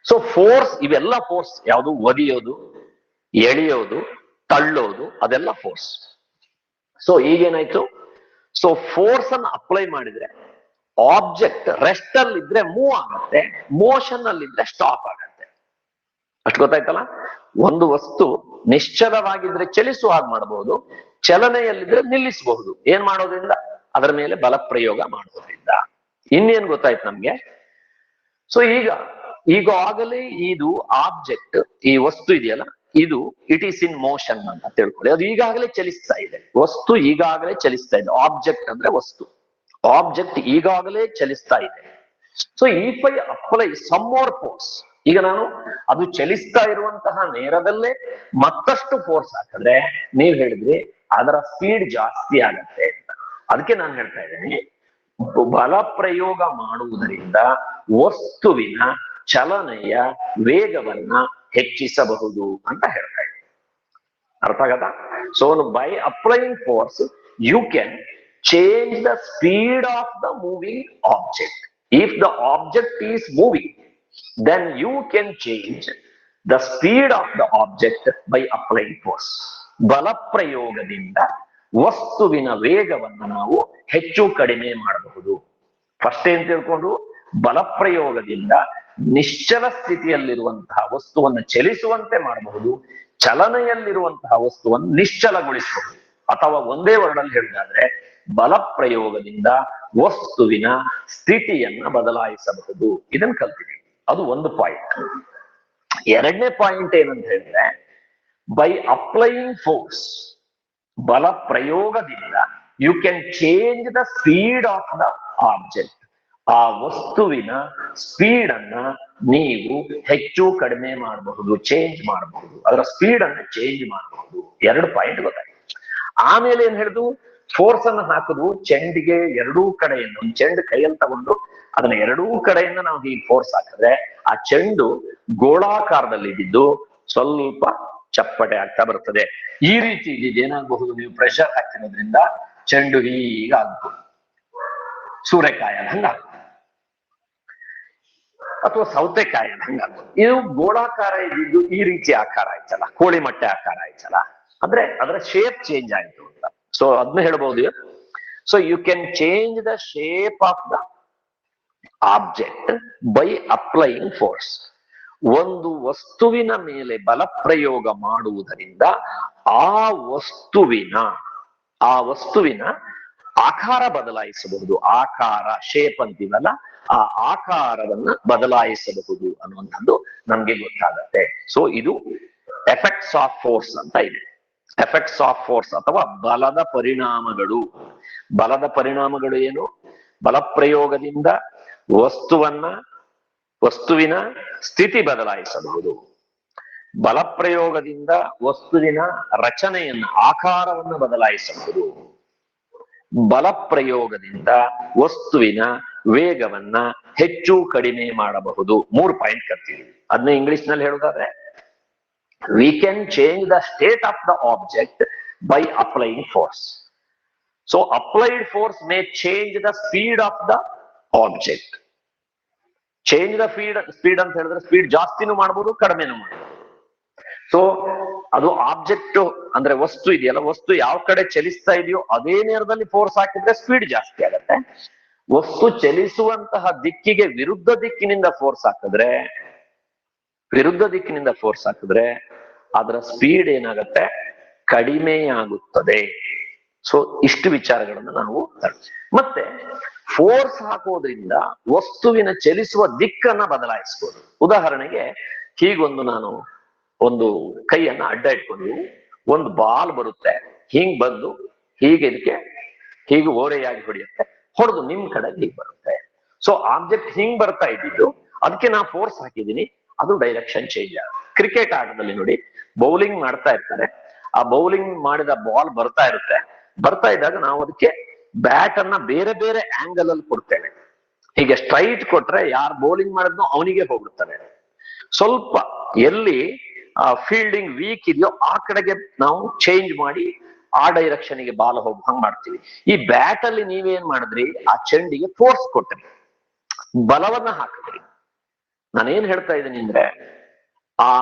ಸೊ ಫೋರ್ಸ್, ಇವೆಲ್ಲ ಫೋರ್ಸ್. ಯಾವುದು? ಒದಿಯೋದು, ಎಳೆಯೋದು, ತಳ್ಳೋದು, ಅದೆಲ್ಲ ಫೋರ್ಸ್. ಸೊ ಈಗೇನಾಯ್ತು? ಸೊ ಫೋರ್ಸ್ ಅನ್ನು ಅಪ್ಲೈ ಮಾಡಿದ್ರೆ ಆಬ್ಜೆಕ್ಟ್ ರೆಸ್ಟ್ ಅಲ್ಲಿ ಇದ್ರೆ ಮೂವ್ ಆಗುತ್ತೆ, ಮೋಷನ್ ಅಲ್ಲಿ ಇದ್ರೆ ಸ್ಟಾಪ್ ಆಗುತ್ತೆ. ಅಷ್ಟು ಗೊತ್ತಾಯ್ತಲ್ಲ? ಒಂದು ವಸ್ತು ನಿಶ್ಚಲವಾಗಿದ್ರೆ ಚಲಿಸುವ ಹಾಗೆ ಮಾಡಬಹುದು, ಚಲನೆಯಲ್ಲಿದ್ರೆ ನಿಲ್ಲಿಸಬಹುದು. ಏನ್ ಮಾಡೋದ್ರಿಂದ? ಅದರ ಮೇಲೆ ಬಲ ಪ್ರಯೋಗ ಮಾಡೋದ್ರಿಂದ. ಇನ್ನೇನ್ ಗೊತ್ತಾಯ್ತು ನಮ್ಗೆ? ಸೊ ಈಗಾಗಲೇ ಇದು ಆಬ್ಜೆಕ್ಟ್, ಈ ವಸ್ತು ಇದೆಯಲ್ಲ, ಇದು ಇಟ್ ಈಸ್ ಇನ್ ಮೋಷನ್ ಅಂತ ತಿಳ್ಕೊಳ್ಳಿ. ಅದು ಈಗಾಗಲೇ ಚಲಿಸ್ತಾ ಇದೆ, ವಸ್ತು ಈಗಾಗಲೇ ಚಲಿಸ್ತಾ ಇದೆ. ಆಬ್ಜೆಕ್ಟ್ ಅಂದ್ರೆ ವಸ್ತು, ಆಬ್ಜೆಕ್ಟ್ ಈಗಾಗಲೇ ಚಲಿಸ್ತಾ ಇದೆ. So if I apply some more force, ಈಗ ನಾನು ಅದು ಚಲಿಸ್ತಾ ಇರುವಂತಹ ನೇರದಲ್ಲೇ ಮತ್ತಷ್ಟು ಫೋರ್ಸ್ ಹಾಕಿದ್ರೆ ನೀವು ಹೇಳಿದ್ರಿ ಅದರ ಸ್ಪೀಡ್ ಜಾಸ್ತಿ ಆಗತ್ತೆ ಅಂತ. ಅದಕ್ಕೆ ನಾನು ಹೇಳ್ತಾ ಇದ್ದೇನೆ, ಬಲ ಪ್ರಯೋಗ ಮಾಡುವುದರಿಂದ ವಸ್ತುವಿನ ಚಲನೆಯ ವೇಗವನ್ನ ಹೆಚ್ಚಿಸಬಹುದು ಅಂತ ಹೇಳ್ತಾ ಇದ್ದೀನಿ. ಅರ್ಥ ಆಗತ್ತಾ? So by applying force you can change the speed of the moving object. If the object is moving, then you can change the speed of the object by applying force. ಬಲ ಪ್ರಯೋಗದಿಂದ ವಸ್ತುವಿನ ವೇಗವನ್ನು ನಾವು ಹೆಚ್ಚು ಕಡಿಮೆ ಮಾಡಬಹುದು. ಫಸ್ಟ್ ಏನ್ ತಿಳ್ಕೊಂಡು, ಬಲ ಪ್ರಯೋಗದಿಂದ ನಿಶ್ಚಲ ಸ್ಥಿತಿಯಲ್ಲಿರುವಂತಹ ವಸ್ತುವನ್ನು ಚಲಿಸುವಂತೆ ಮಾಡಬಹುದು, ಚಲನೆಯಲ್ಲಿರುವಂತಹ ವಸ್ತುವನ್ನು ನಿಶ್ಚಲಗೊಳಿಸಬಹುದು. ಅಥವಾ ಒಂದೇ ವರ್ಡಲ್ಲಿ ಹೇಳಿದಾದ್ರೆ, ಬಲ ಪ್ರಯೋಗದಿಂದ ವಸ್ತುವಿನ ಸ್ಥಿತಿಯನ್ನ ಬದಲಾಯಿಸಬಹುದು. ಇದನ್ನ ಕಲ್ತಿದ್ದೀವಿ. ಅದು ಒಂದು ಪಾಯಿಂಟ್. ಎರಡನೇ ಪಾಯಿಂಟ್ ಏನಂತ ಹೇಳಿದ್ರೆ, ಬೈ ಅಪ್ಲೈಯಿಂಗ್ ಫೋರ್ಸ್, ಬಲ ಪ್ರಯೋಗದಿಂದ you can change the speed of the object. ಆ ವಸ್ತುವಿನ ಸ್ಪೀಡ್ ಅನ್ನ ನೀವು ಹೆಚ್ಚು ಕಡಿಮೆ ಮಾಡಬಹುದು, ಚೇಂಜ್ ಮಾಡಬಹುದು, ಅದರ ಸ್ಪೀಡ್ ಅನ್ನ ಚೇಂಜ್ ಮಾಡಬಹುದು. ಎರಡು ಪಾಯಿಂಟ್ ಗೊತ್ತಾಯ್ತು. ಆಮೇಲೆ ಏನ್ ಹೇಳಿದ್ರು, ಫೋರ್ಸ್ ಅನ್ನು ಹಾಕುದು ಚೆಂಡಿಗೆ ಎರಡೂ ಕಡೆಯನ್ನು, ಚೆಂಡು ಕೈಯಲ್ಲಿ ತಗೊಂಡು ಅದನ್ನ ಎರಡೂ ಕಡೆಯಿಂದ ನಾವು ಹೀಗೆ ಫೋರ್ಸ್ ಹಾಕಿದ್ರೆ ಆ ಚೆಂಡು ಗೋಳಾಕಾರದಲ್ಲಿ ಇದ್ದು ಸ್ವಲ್ಪ ಚಪ್ಪಟೆ ಆಗ್ತಾ ಬರ್ತದೆ. ಈ ರೀತಿ ಏನಾಗಬಹುದು, ನೀವು ಪ್ರೆಷರ್ ಹಾಕಿರೋದ್ರಿಂದ ಚೆಂಡು ಹೀಗ ಆಗ್ಬಹುದು, ಸೂರೆಕಾಯಿ ಹಂಗ ಅಥವಾ ಸೌತೆಕಾಯಿ ಹಂಗಾಗ್ಬೋದು. ಇದು ಗೋಳಾಕಾರ ಇದ್ದಿದ್ದು ಈ ರೀತಿ ಆಕಾರ ಆಯ್ತಲ್ಲ, ಕೋಳಿ ಮೊಟ್ಟೆ ಆಕಾರ ಆಯ್ತಲ್ಲ, ಅಂದ್ರೆ ಅದರ ಶೇಪ್ ಚೇಂಜ್ ಆಯ್ತು ಅಂತ. ಸೊ ಅದನ್ನ ಹೇಳ್ಬಹುದು. So you can change the shape of the object by applying force. ಒಂದು ವಸ್ತುವಿನ ಮೇಲೆ ಬಲ ಪ್ರಯೋಗ ಮಾಡುವುದರಿಂದ ಆ ವಸ್ತುವಿನ ಆಕಾರ ಬದಲಾಯಿಸಬಹುದು. ಆಕಾರ, ಶೇಪ್ ಅಂತೀವಲ್ಲ, ಆ ಆಕಾರವನ್ನ ಬದಲಾಯಿಸಬಹುದು ಅನ್ನುವಂಥದ್ದು ನಮ್ಗೆ ಗೊತ್ತಾಗತ್ತೆ. ಸೊ ಇದು ಎಫೆಕ್ಟ್ಸ್ ಆಫ್ ಫೋರ್ಸ್ ಅಂತ ಇದೆ. ಎಫೆಕ್ಟ್ಸ್ ಆಫ್ ಫೋರ್ಸ್ ಅಥವಾ ಬಲದ ಪರಿಣಾಮಗಳು. ಬಲದ ಪರಿಣಾಮಗಳು ಏನು? ಬಲ ಪ್ರಯೋಗದಿಂದ ವಸ್ತುವಿನ ಸ್ಥಿತಿ ಬದಲಾಯಿಸಬಹುದು. ಬಲ ಪ್ರಯೋಗದಿಂದ ವಸ್ತುವಿನ ರಚನೆಯನ್ನ, ಆಕಾರವನ್ನು ಬದಲಾಯಿಸಬಹುದು. ಬಲ ಪ್ರಯೋಗದಿಂದ ವಸ್ತುವಿನ ವೇಗವನ್ನ ಹೆಚ್ಚು ಕಡಿಮೆ ಮಾಡಬಹುದು. 3 ಪಾಯಿಂಟ್ ಕರ್ತೀವಿ. ಅದನ್ನ ಇಂಗ್ಲಿಷ್ ನಲ್ಲಿ ಹೇಳುದಾದ್ರೆ, we can change the state of the object by applying force. So applied force may change the speed of the object. Change the speed ಅಂತ ಹೇಳಿದ್ರೆ ಸ್ಪೀಡ್ ಜಾಸ್ತಿನೂ ಮಾಡಬಹುದು, ಕಡಿಮೆನೂ ಮಾಡಬಹುದು. ಸೊ ಅದು ಆಬ್ಜೆಕ್ಟ್ ಅಂದ್ರೆ ವಸ್ತು ಇದೆಯಲ್ಲ, ವಸ್ತು ಯಾವ ಕಡೆ ಚಲಿಸ್ತಾ ಇದೆಯೋ ಅದೇ ನೇರದಲ್ಲಿ ಫೋರ್ಸ್ ಹಾಕಿದ್ರೆ ಸ್ಪೀಡ್ ಜಾಸ್ತಿ ಆಗತ್ತೆ. ವಸ್ತು ಚಲಿಸುವಂತಹ ದಿಕ್ಕಿಗೆ ವಿರುದ್ಧ ದಿಕ್ಕಿನಿಂದ ಫೋರ್ಸ್ ಹಾಕಿದ್ರೆ ಅದರ ಸ್ಪೀಡ್ ಏನಾಗತ್ತೆ? ಕಡಿಮೆಯಾಗುತ್ತದೆ. ಸೊ ಇಷ್ಟು ವಿಚಾರಗಳನ್ನು ನಾವು ಮತ್ತೆ ಫೋರ್ಸ್ ಹಾಕೋದ್ರಿಂದ ವಸ್ತುವಿನ ಚಲಿಸುವ ದಿಕ್ಕನ್ನ ಬದಲಾಯಿಸಬಹುದು. ಉದಾಹರಣೆಗೆ, ಹೀಗೊಂದು ನಾನು ಒಂದು ಕೈಯನ್ನ ಅಡ್ಡ ಇಟ್ಕೊಂಡು ಒಂದು ಬಾಲ್ ಬರುತ್ತೆ, ಹಿಂಗ್ ಬಂದು ಹೀಗೆ ಹೀಗೆ ಓರೆಯಾಗಿ ಹೊಡೆಯುತ್ತೆ, ಹೊಡೆದು ನಿಮ್ ಕಡೆ ಹೀಗೆ ಬರುತ್ತೆ. ಸೊ ಆಬ್ಜೆಕ್ಟ್ ಹಿಂಗ್ ಬರ್ತಾ ಇದ್ದಿದ್ದು, ಅದಕ್ಕೆ ನಾ ಫೋರ್ಸ್ ಹಾಕಿದ್ದೀನಿ, ಅದು ಡೈರೆಕ್ಷನ್ ಚೇಂಜ್ ಆಗುತ್ತೆ. ಕ್ರಿಕೆಟ್ ಆಟದಲ್ಲಿ ನೋಡಿ, ಬೌಲಿಂಗ್ ಮಾಡ್ತಾ ಇರ್ತಾರೆ, ಆ ಬೌಲಿಂಗ್ ಮಾಡಿದ ಬಾಲ್ ಬರ್ತಾ ಇದ್ದಾಗ ನಾವು ಅದಕ್ಕೆ ಬ್ಯಾಟ್ ಅನ್ನ ಬೇರೆ ಬೇರೆ ಆಂಗಲ್ ಅಲ್ಲಿ ಕೊಡ್ತೇವೆ. ಹೀಗೆ ಸ್ಟ್ರೈಟ್ ಕೊಟ್ರೆ ಯಾರು ಬೌಲಿಂಗ್ ಮಾಡಿದ್ನೋ ಅವನಿಗೆ ಹೋಗ್ಬಿಡ್ತಾರೆ. ಸ್ವಲ್ಪ ಎಲ್ಲಿ ಫೀಲ್ಡಿಂಗ್ ವೀಕ್ ಇದೆಯೋ ಆ ಕಡೆಗೆ ನಾವು ಚೇಂಜ್ ಮಾಡಿ ಆ ಡೈರೆಕ್ಷನ್ಗೆ ಬಾಲ್ ಹಂಗ್ ಮಾಡ್ತೀವಿ. ಈ ಬ್ಯಾಟ್ ಅಲ್ಲಿ ನೀವೇನ್ ಮಾಡಿದ್ರಿ? ಆ ಚೆಂಡಿಗೆ ಫೋರ್ಸ್ ಕೊಟ್ರಿ, ಬಲವನ್ನ ಹಾಕಿದ್ರಿ. ನಾನೇನ್ ಹೇಳ್ತಾ ಇದ್ದೀನಿ ಅಂದ್ರೆ, ಆ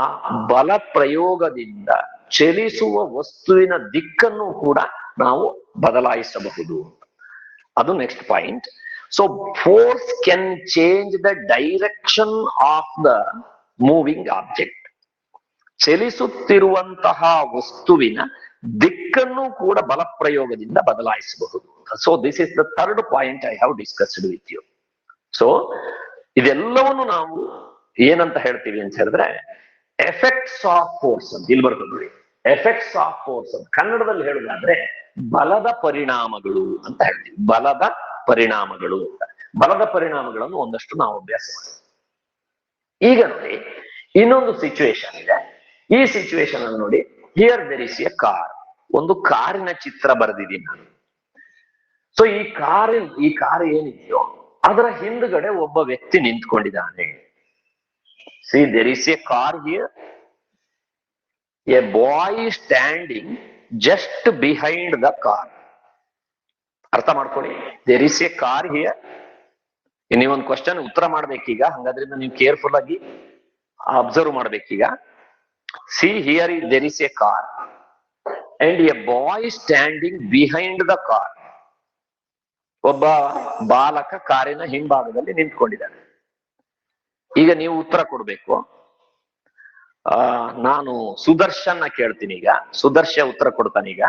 ಬಲ ಪ್ರಯೋಗದಿಂದ ಚಲಿಸುವ ವಸ್ತುವಿನ ದಿಕ್ಕನ್ನು ಕೂಡ ನಾವು ಬದಲಾಯಿಸಬಹುದು. ಅದು next point. So force can change the direction of the moving object. ಚಲಿಸುತ್ತಿರುವಂತಹ ವಸ್ತುವಿನ ದಿಕ್ಕನ್ನು ಕೂಡ ಬಲ ಪ್ರಯೋಗದಿಂದ ಬದಲಾಯಿಸಬಹುದು. So this is the third point I have discussed with you. So ಇದೆಲ್ಲವನ್ನು ನಾವು ಏನಂತ ಹೇಳ್ತೀವಿ ಅಂತ ಹೇಳಿದ್ರೆ, ಎಫೆಕ್ಟ್ಸ್ ಆಫ್ ಫೋರ್ಸ್ ಅಂತ ಇಲ್ಲಿ ಬರ್ತದೆ ನೋಡಿ. ಎಫೆಕ್ಟ್ಸ್ ಆಫ್ ಫೋರ್ಸ್ ಅಂತ ಕನ್ನಡದಲ್ಲಿ ಹೇಳುದಾದ್ರೆ ಬಲದ ಪರಿಣಾಮಗಳು ಅಂತ ಹೇಳ್ತೀವಿ. ಬಲದ ಪರಿಣಾಮಗಳು ಅಂತ. ಬಲದ ಪರಿಣಾಮಗಳನ್ನು ಒಂದಷ್ಟು ನಾವು ಅಭ್ಯಾಸ ಮಾಡ್ತೀವಿ. ಈಗ ನೋಡಿ, ಇನ್ನೊಂದು ಸಿಚುವೇಶನ್ ಇದೆ. ಈ ಸಿಚುವೇಶನ್ ಅನ್ನು ನೋಡಿ, here there is a car. ಒಂದು ಕಾರಿನ ಚಿತ್ರ ಬರೆದಿದ್ದೀನಿ ನಾನು. ಸೊ ಈ ಕಾರ್ ಏನಿದೆಯೋ ಅದರ ಹಿಂದ್ಗಡೆ ಒಬ್ಬ ವ್ಯಕ್ತಿ ನಿಂತ್ಕೊಂಡಿದ್ದಾನೆ. See there is a car here, a boy standing just behind the car. ಅರ್ಥ ಮಾಡ್ಕೊಳ್ಳಿ, there is a car here. ನೀವೊಂದು ಕ್ವಶನ್ ಉತ್ತರ ಮಾಡ್ಬೇಕೀಗ, ಹಂಗಾದ್ರಿಂದ ನೀವು ಕೇರ್ಫುಲ್ ಆಗಿ ಅಬ್ಸರ್ವ್ ಮಾಡ್ಬೇಕೀಗ. See here there is a car and a boy standing behind the car. ಒಬ್ಬ ಬಾಲಕ ಕಾರಿನ ಹಿಂಭಾಗದಲ್ಲಿ ನಿಂತ್ಕೊಂಡಿದ್ದಾನೆ. ಈಗ ನೀವು ಉತ್ತರ ಕೊಡ್ಬೇಕು. ನಾನು ಸುದರ್ಶನ್ನ ಕೇಳ್ತೀನಿ ಈಗ. ಸುದರ್ಶ ಉತ್ತರ ಕೊಡ್ತಾನೀಗ.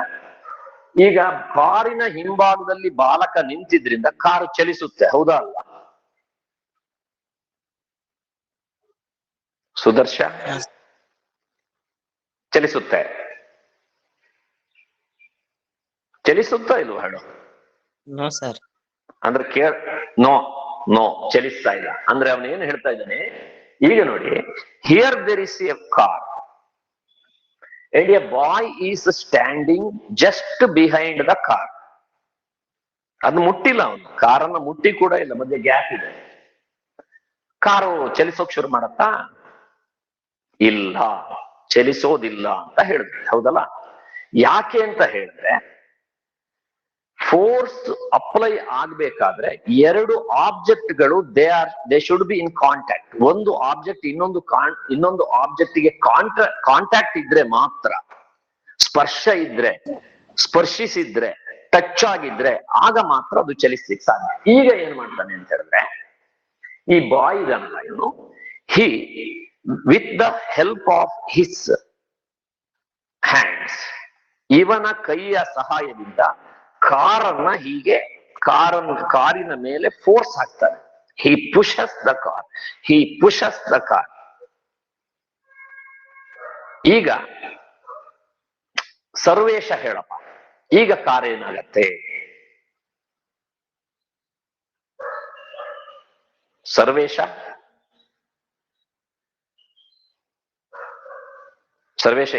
ಈಗ ಕಾರಿನ ಹಿಂಭಾಗದಲ್ಲಿ ಬಾಲಕ ನಿಂತಿದ್ರಿಂದ ಕಾರು ಚಲಿಸುತ್ತೆ, ಹೌದಾ ಅಲ್ವಾ? ಸುದರ್ಶ ಚಲಿಸುತ್ತೆ, ಚಲಿಸುತ್ತಾ ಇಲ್ವ ಹೇಳು? No sir. ಅಂದ್ರೆ ನೋ ನೋ ಚಲಿಸ್ತಾ ಇಲ್ಲ. ಅಂದ್ರೆ ಅವನು ಏನು ಹೇಳ್ತಾ ಇದ್ದಾನೆ, ಈಗ ನೋಡಿ, here there is a car and a boy is standing just behind the car. ಅದು ಮುಟ್ಟಿಲ್ಲ, ಅವನು ಕಾರನ್ನ ಮುಟ್ಟಿ ಕೂಡ ಇಲ್ಲ, ಮಧ್ಯೆ ಗ್ಯಾಪ್ ಇದೆ. ಕಾರು ಚಲಿಸೋಕ್ ಶುರು ಮಾಡತ್ತಾ? ಇಲ್ಲ, ಚಲಿಸೋದಿಲ್ಲ ಅಂತ ಹೇಳಿದ್ರೆ, ಹೌದಲ್ಲ? ಯಾಕೆ ಅಂತ ಹೇಳಿದ್ರೆ, ಫೋರ್ಸ್ ಅಪ್ಲೈ ಆಗ್ಬೇಕಾದ್ರೆ ಎರಡು ಆಬ್ಜೆಕ್ಟ್ಗಳು they should be in contact. ಒಂದು ಆಬ್ಜೆಕ್ಟ್ ಇನ್ನೊಂದು ಆಬ್ಜೆಕ್ಟ್ ಗೆ ಕಾಂಟ್ಯಾಕ್ಟ್ ಇದ್ರೆ ಮಾತ್ರ, ಸ್ಪರ್ಶ ಇದ್ರೆ, ಸ್ಪರ್ಶಿಸಿದ್ರೆ, ಟಚ್ ಆಗಿದ್ರೆ ಆಗ ಮಾತ್ರ ಅದು ಚಲಿಸ್ಲಿಕ್ಕೆ ಸಾಧ್ಯ. ಈಗ ಏನ್ ಮಾಡ್ತಾನೆ ಅಂತ ಹೇಳಿದ್ರೆ, ಈ ಬಾಯ್ ಇದನ್ನ ಇವನು he with the help of his hands, ಇವನ ಕೈಯ ಸಹಾಯದಿಂದ ಕಾರನ್ನ ಹೀಗೆ ಕಾರಿನ ಮೇಲೆ ಫೋರ್ಸ್ ಹಾಕ್ತಾನೆ. He pushes the car, he pushes the car. ಈಗ ಸರ್ವೇಶ ಹೇಳಪ್ಪ, ಈಗ ಕಾರ್ ಏನಾಗತ್ತೆ? ಸರ್ವೇಶ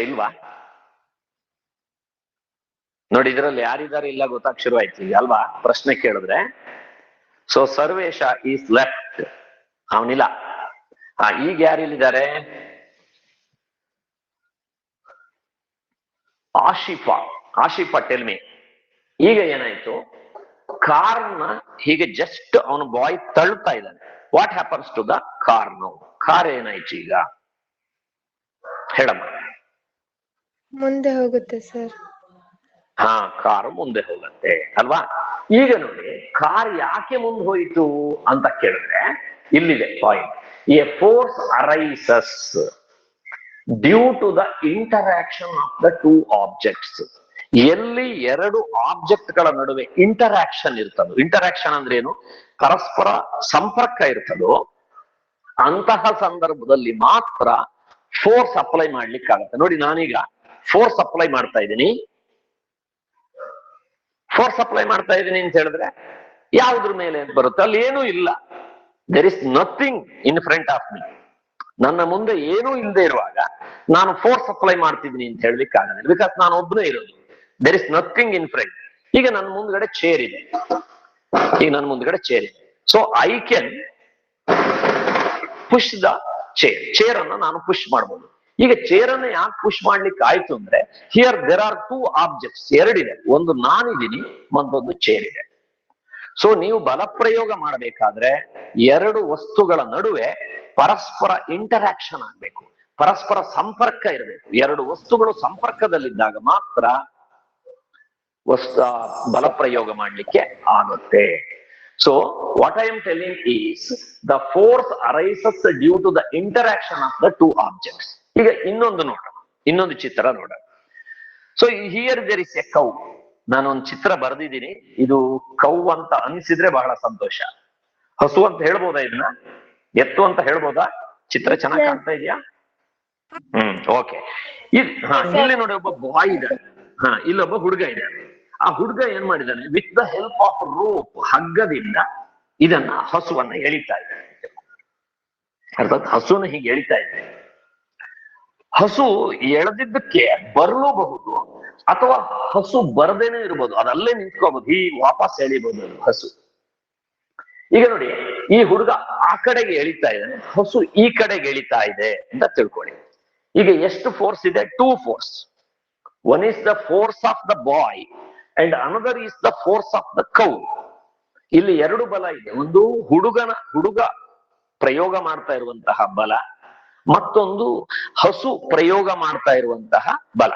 ಇಲ್ವಾ? ನೋಡಿ, ಇದರಲ್ಲಿ ಯಾರಿದ್ದಾರೆ ಇಲ್ಲ ಗೊತ್ತಾಗ ಶುರು ಆಯ್ತು ಈಗ ಅಲ್ವಾ? ಪ್ರಶ್ನೆ ಕೇಳಿದ್ರೆ. ಸೊ ಸರ್ವೇಶ ಈಸ್ ಲೆಫ್ಟ್, ಅವನಿಲ್ಲ. ಈಗ ಯಾರಿಲ್ಲಿದ್ದಾರೆ? Ashifa tell me. ಈಗ ಏನಾಯ್ತು? ಕಾರ್ನ ಹೀಗೆ ಜಸ್ಟ್ ಅವನು ಬಾಯ್ ತಳ್ತಾ ಇದ್ದಾನೆ. What happens to the car now? Car ಏನಾಯ್ತು ಈಗ ಹೇಳಮ್ಮ. ಮುಂದೆ ಹೋಗುತ್ತೆ ಸರ್. ಕಾರು ಮುಂದೆ ಹೋಗುತ್ತೆ ಅಲ್ವಾ? ಈಗ ನೋಡಿ, ಕಾರ್ ಯಾಕೆ ಮುಂದೆ ಹೋಯಿತು ಅಂತ ಕೇಳಿದ್ರೆ ಇಲ್ಲಿದೆ point. A force arises due to the interaction of the two objects. ಎಲ್ಲಿ ಎರಡು ಆಬ್ಜೆಕ್ಟ್ ಗಳ ನಡುವೆ ಇಂಟರಾಕ್ಷನ್ ಇರ್ತದೋ, ಇಂಟರಾಕ್ಷನ್ ಅಂದ್ರೆ ಏನು? ಪರಸ್ಪರ ಸಂಪರ್ಕ ಇರ್ತದೋ, ಅಂತಹ ಸಂದರ್ಭದಲ್ಲಿ ಮಾತ್ರ ಫೋರ್ಸ್ ಅಪ್ಲೈ ಮಾಡ್ಲಿಕ್ಕಾಗತ್ತೆ. ನೋಡಿ, ನಾನೀಗ ಫೋರ್ಸ್ ಅಪ್ಲೈ ಮಾಡ್ತಾ ಇದ್ದೀನಿ. ಫೋರ್ಸ್ ಅಪ್ಲೈ ಮಾಡ್ತಾ ಇದ್ದೀನಿ ಅಂತ ಹೇಳಿದ್ರೆ ಯಾವುದ್ರ ಮೇಲೆ ಅಂತ ಬರುತ್ತೆ? ಅಲ್ಲಿ ಏನೂ ಇಲ್ಲ. There is nothing in front of me. ನನ್ನ ಮುಂದೆ ಏನೂ ಇಲ್ಲದೆ ಇರುವಾಗ ನಾನು ಫೋರ್ಸ್ ಅಪ್ಲೈ ಮಾಡ್ತಿದ್ದೀನಿ ಅಂತ ಹೇಳಲಿಕ್ಕೆ ಆಗಲ್ಲ, ಬಿಕಾಸ್ ನಾನು ಒಬ್ಬನೇ ಇರೋದು. There is nothing in front. ಈಗ ನನ್ನ ಮುಂದ್ಗಡೆ ಚೇರ್ ಇದೆ. So I can push the chair ಅನ್ನ ನಾನು ಪುಷ್ ಮಾಡಬಹುದು. ಈಗ ಚೇರ್ ಅನ್ನ ಯಾಕೆ ಪುಷ್ ಮಾಡ್ಲಿಕ್ಕೆ ಆಯ್ತು ಅಂದ್ರೆ, here there are two objects, ಎರಡಿದೆ. ಒಂದು ನಾನಿದ್ದೀನಿ, ಮತ್ತೊಂದು ಚೇರ್ ಇದೆ. ಸೊ ನೀವು ಬಲಪ್ರಯೋಗ ಮಾಡಬೇಕಾದ್ರೆ ಎರಡು ವಸ್ತುಗಳ ನಡುವೆ ಪರಸ್ಪರ ಇಂಟರಾಕ್ಷನ್ ಆಗ್ಬೇಕು, ಪರಸ್ಪರ ಸಂಪರ್ಕ ಇರಬೇಕು. ಎರಡು ವಸ್ತುಗಳು ಸಂಪರ್ಕದಲ್ಲಿದ್ದಾಗ ಮಾತ್ರ ಬಲಪ್ರಯೋಗ ಮಾಡ್ಲಿಕ್ಕೆ ಆಗುತ್ತೆ. So what I am telling is the force arises due to the interaction of the two objects. ಈಗ ಇನ್ನೊಂದು ಚಿತ್ರ ನೋಡ. So here there is a cow. ನಾನೊಂದು ಚಿತ್ರ ಬರೆದಿದ್ದೀನಿ. ಇದು ಕೌ ಅಂತ ಅನಿಸಿದ್ರೆ ಬಹಳ ಸಂತೋಷ. ಹಸು ಅಂತ ಹೇಳ್ಬೋದಾ? ಇದನ್ನ ಎತ್ತು ಅಂತ ಹೇಳ್ಬೋದಾ? ಚಿತ್ರ ಚೆನ್ನಾಗಿ ಕಾಣ್ತಾ ಇದೆಯಾ? ಓಕೆ. ಇಲ್ಲಿ ನೋಡಿ, ಒಬ್ಬ ಬಾಯ್ ಇದ್ದಾನೆ, ಇಲ್ಲೊಬ್ಬ ಹುಡುಗ ಇದ್ದಾನೆ. ಆ ಹುಡುಗ ಏನ್ ಮಾಡಿದಾನೆ? With the help of rope, ಹಗ್ಗದಿಂದ ಇದನ್ನ ಹಸುವನ್ನ ಎಳಿತಾ ಇದ್ದಾನೆ. ಅರ್ಥಾತ್ ಹಸುನ ಹೀಗೆ ಎಳಿತಾ ಇದ್ದಾನೆ. ಹಸು ಎಳೆದಿದ್ದಕ್ಕೆ ಬರಲೂಬಹುದು, ಅಥವಾ ಹಸು ಬರದೇನೆ ಇರ್ಬೋದು, ಅದಲ್ಲೇ ನಿಂತ್ಕೋಬಹುದು, ಈ ವಾಪಸ್ ಎಳಿಬಹುದು ಅದು ಹಸು. ಈಗ ನೋಡಿ, ಈ ಹುಡುಗ ಆ ಕಡೆಗೆ ಎಳಿತಾ ಇದ್ದಾನೆ, ಹಸು ಈ ಕಡೆಗೆ ಎಳಿತಾ ಇದೆ ಅಂತ ತಿಳ್ಕೊಳ್ಳಿ. ಈಗ ಎಷ್ಟು ಫೋರ್ಸ್ ಇದೆ? 2 force. One is the force of the boy and another is the force of the cow. ಇಲ್ಲಿ 2 ಬಲ ಇದೆ. ಒಂದು ಹುಡುಗ ಪ್ರಯೋಗ ಮಾಡ್ತಾ ಇರುವಂತಹ ಬಲ, ಮತ್ತೊಂದು ಹಸು ಪ್ರಯೋಗ ಮಾಡ್ತಾ ಇರುವಂತಹ ಬಲ.